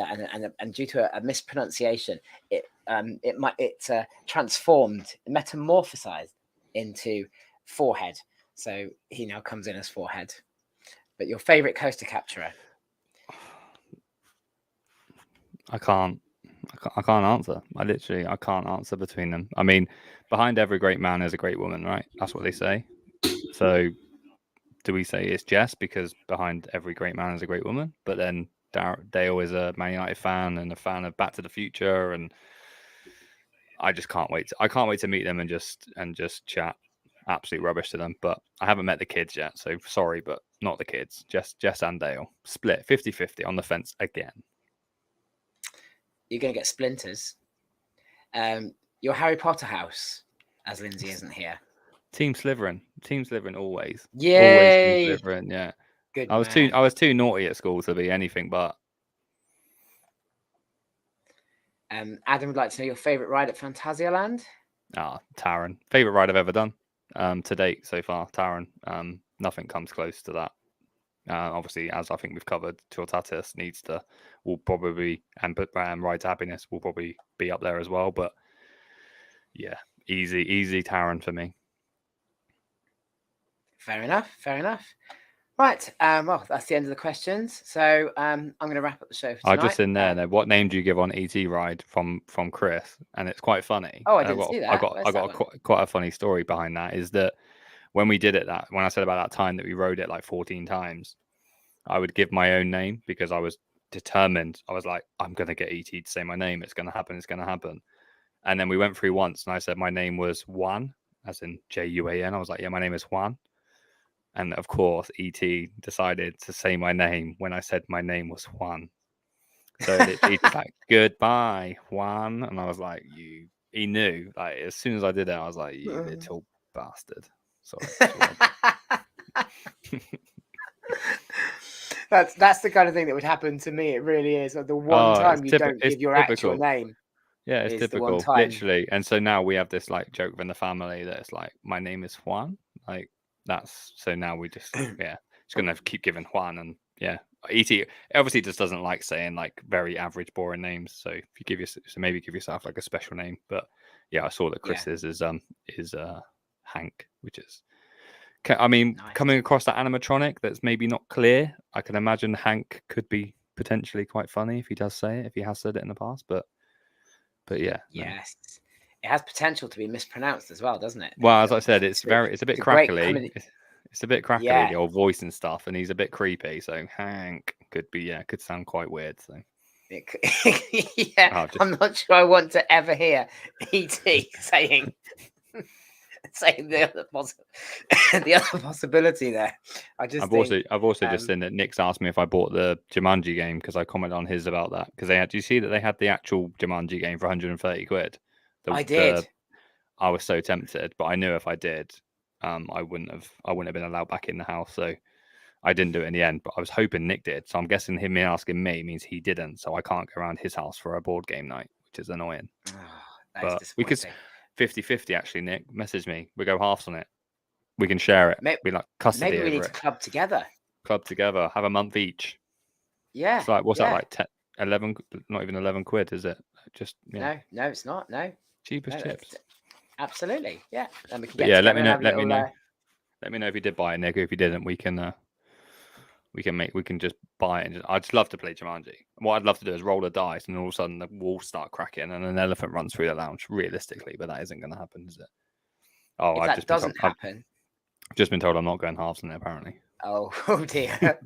due to a mispronunciation, it transformed, metamorphosized into Forehead. So he now comes in as Forehead. But your favorite coaster capturer? I can't answer. I can't answer between them. I mean, behind every great man is a great woman, right? That's what they say. So do we say it's Jess because behind every great man is a great woman? But then Dale is a Man United fan and a fan of Back to the Future, and I just can't wait. I can't wait to meet them and just chat absolute rubbish to them. But I haven't met the kids yet, so sorry, but not the kids. Jess and Dale. Split 50-50 on the fence again. You're going to get splinters. Your Harry Potter house, as Lindsay isn't here. Team Slytherin always. Yay! Always Team Slytherin, yeah. Good. I was too naughty at school to be anything but. Adam would like to know your favorite ride at Phantasialand. Taron. Favorite ride I've ever done to date so far. Taron. Nothing comes close to that. Obviously, as I think we've covered, Tortatis will probably, and Ride to Happiness will probably be up there as well. But yeah, easy Taron for me. Fair enough. Right. Well, that's the end of the questions. So I'm going to wrap up the show for tonight. I just in there. What name do you give on ET Ride from Chris? And it's quite funny. Oh, I didn't see that. I got quite a funny story behind that. Is that when we did it, when I said about that time that we rode it like 14 times, I would give my own name because I was determined. I was like, I'm going to get ET to say my name. It's going to happen. And then we went through once and I said my name was Juan, as in Juan. I was like, yeah, my name is Juan. And of course, ET decided to say my name when I said my name was Juan. So ET's like, goodbye, Juan. And I was like, he knew. Like, as soon as I did it, I was like, you little bastard. Sorry. That's the kind of thing that would happen to me. It really is. The one time you don't give your actual name. Yeah, it's typical, literally. And so now we have this like joke within the family that it's like, my name is Juan. Like, that's so now we just just gonna keep giving Juan, and ET obviously just doesn't like saying like very average boring names. So if you maybe give yourself like a special name. But I saw that Chris's is Hank, which is nice. Coming across that animatronic that's maybe not clear, I can imagine Hank could be potentially quite funny if he does say it, if he has said it in the past. But yeah. Yes. No. It has potential to be mispronounced as well, doesn't it? Well, as I said, it's a bit crackly. It's a bit crackly, the old voice and stuff, and he's a bit creepy. So Hank could sound quite weird. So I'm not sure I want to ever hear E.T. saying the other possibility there. I've also just seen that Nick's asked me if I bought the Jumanji game because I commented on his about that because do you see that they had the actual Jumanji game for 130 quid? I did. I was so tempted, but I knew if I did, I wouldn't have been allowed back in the house. So I didn't do it in the end, but I was hoping Nick did. So I'm guessing him asking me means he didn't. So I can't go around his house for a board game night, which is annoying. But we could 50-50 actually, Nick. Message me. We go halves on it. We can share it. We like custody. Maybe we need to club together. Have a month each. Yeah. It's like what's that like 11? Not even 11 quid, is it? Just No, it's not. No. Cheap as chips. Absolutely, yeah. And we can let me know. Let me know. Let me know if you did buy it, Nick. If you didn't, we can just buy it. I'd just love to play Jumanji. What I'd love to do is roll a dice, and all of a sudden the walls start cracking, and an elephant runs through the lounge. Realistically, but that isn't going to happen, is it? If that doesn't happen. I've just been told I'm not going halves in there. Apparently, Oh dear.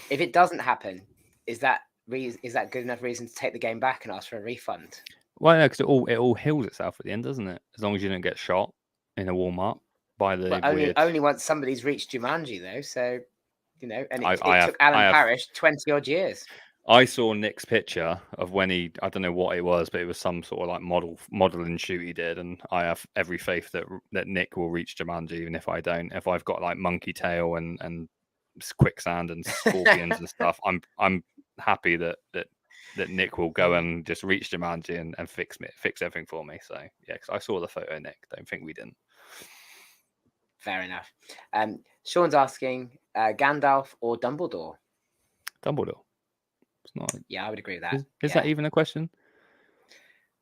If it doesn't happen, is that good enough reason to take the game back and ask for a refund? Well, no, because it all heals itself at the end, doesn't it? As long as you don't get shot in a warm up by the Well, weird. only once somebody's reached Jumanji though, so and it I took Alan have. Parrish 20 odd years. I saw Nick's picture of when I don't know what it was, but it was some sort of like modeling shoot he did, and I have every faith that Nick will reach Jumanji, even if I don't. If I've got like monkey tail and quicksand and scorpions and stuff, I'm happy that Nick will go and just reach Jumanji and fix everything for me. So yeah, because I saw the photo, Nick. Don't think we didn't. Fair enough. Sean's asking Gandalf or Dumbledore? Dumbledore. It's not. Yeah, I would agree with that. Is that even a question?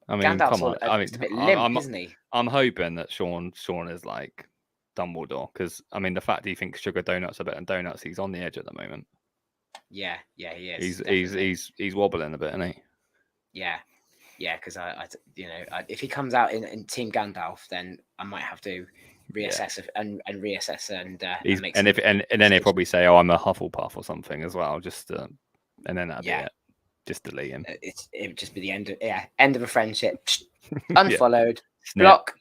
I mean, Gandalf's come on. I mean, just a bit limp, isn't he? I'm hoping that Sean is like Dumbledore, because I mean, the fact he thinks sugar donuts are better than donuts, he's on the edge at the moment. Yeah, he is. He's wobbling a bit, isn't he? Yeah, because if he comes out in Team Gandalf, then I might have to reassess and reassess and make then he'll probably say, "Oh, I'm a Hufflepuff or something as well," just and then that'd be it. Just delete him. It would just be the end of a friendship. Unfollowed. Yeah. Block.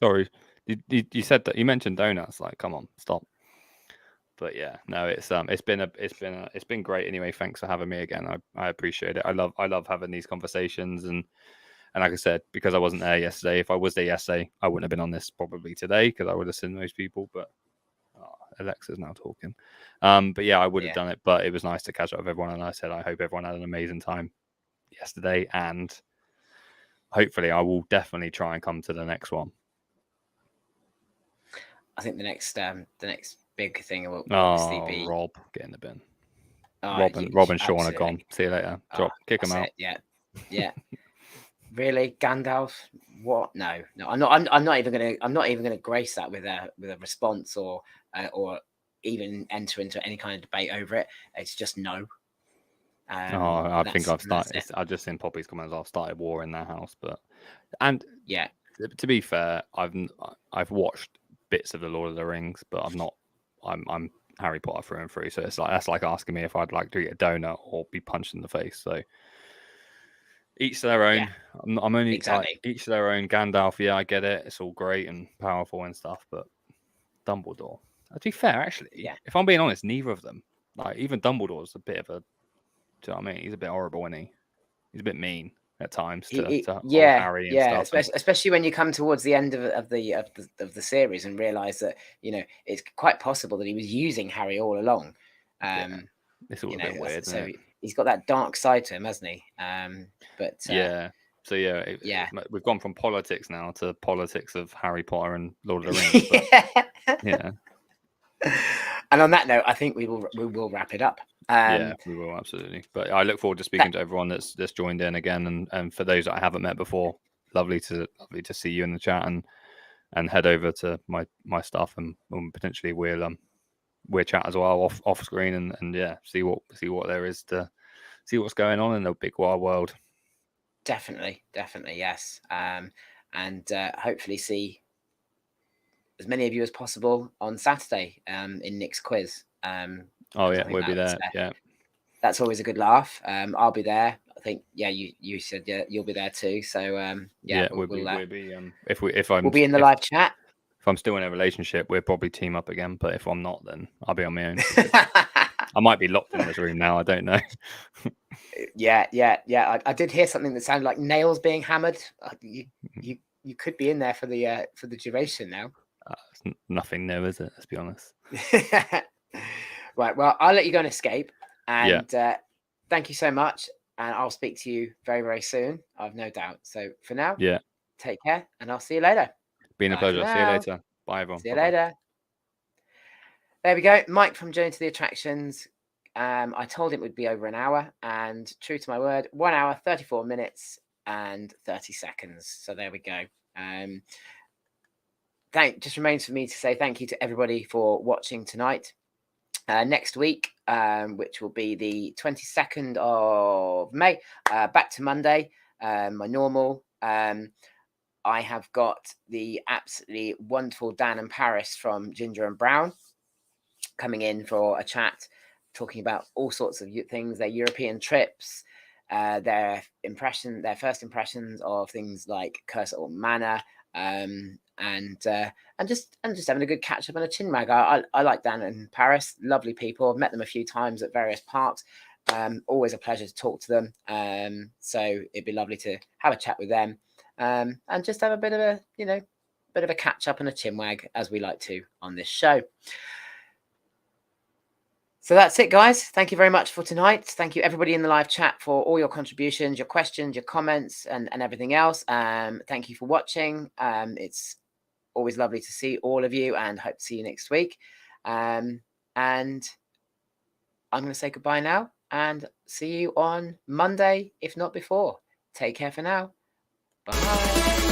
Sorry. You said that you mentioned donuts. Like, come on, stop. But yeah, no, it's been great anyway. Thanks for having me again. I appreciate it. I love having these conversations, and like I said, because I wasn't there yesterday. If I was there yesterday, I wouldn't have been on this probably today, because I would have seen those people. But Alexa's now talking. But yeah, I would have done it. But it was nice to catch up with everyone, and I said I hope everyone had an amazing time yesterday, and hopefully I will definitely try and come to the next one. I think the next big thing will obviously be Rob, get in the bin. Rob and Sean are gone. See you later. Kick them out. Yeah. Really, Gandalf? What? No. I'm not even gonna grace that with a response or even enter into any kind of debate over it. It's just no. I think I've started. I've just seen Poppy's comments. I've started war in their house, yeah. To be fair, I've watched bits of the Lord of the Rings, but I'm Harry Potter through and through. So that's like asking me if I'd like to eat a donut or be punched in the face. So each to their own. Yeah. I'm only exactly. Each to their own. Gandalf, yeah, I get it. It's all great and powerful and stuff, but Dumbledore. To be fair, actually, if I'm being honest, neither of them. Like, even Dumbledore's a bit of a. Do you know what I mean? He's a bit horrible, isn't he? He's a bit mean at times to Harry and stuff. Especially when you come towards the end of the series and realise that it's quite possible that he was using Harry all along. It's all a bit weird. So he's got that dark side to him, hasn't he? So we've gone from politics now to politics of Harry Potter and Lord of the Rings. Yeah. And on that note, I think we will wrap it up. We will, absolutely. But I look forward to speaking to everyone that's joined in again, and for those that I haven't met before, lovely to see you in the chat, and head over to my stuff, and potentially we'll chat as well off screen, and see what there is to see what's going on in the big wild world. Definitely, yes. And hopefully see as many of you as possible on Saturday in Nick's quiz. We'll be there. Yeah, that's always a good laugh. I'll be there. I think you said you'll be there too. So we'll be we'll be in the live chat. If I'm still in a relationship, we'll probably team up again. But if I'm not, then I'll be on my own. I might be locked in this room now. I don't know. Yeah. I did hear something that sounded like nails being hammered. You could be in there for the duration now. It's nothing new, is it? Let's be honest. Right. Well, I'll let you go and escape. And thank you so much. And I'll speak to you very, very soon. I've no doubt. So for now, take care, and I'll see you later. Been a pleasure. See you later. Bye, everyone. See you later. There we go. Mike from Journey to the Attractions. I told him it would be over an hour, and true to my word, 1 hour, 34 minutes and 30 seconds. So there we go. Just remains for me to say thank you to everybody for watching tonight. Next week, which will be the 22nd of May, back to Monday, my normal. I have got the absolutely wonderful Dan and Paris from Ginger and Brown coming in for a chat, talking about all sorts of things, their European trips, their first impressions of things like Curse or Manor, and just having a good catch up and a chin wag. I like Dan and Paris, lovely people. I've met them a few times at various parks. Always a pleasure to talk to them. So it'd be lovely to have a chat with them, and just have a bit of a catch up and a chin wag, as we like to on this show. So that's it, guys. Thank you very much for tonight. Thank you, everybody in the live chat, for all your contributions, your questions, your comments, and everything else. Thank you for watching. It's always lovely to see all of you, and hope to see you next week. And I'm going to say goodbye now, and see you on Monday, if not before. Take care for now. Bye.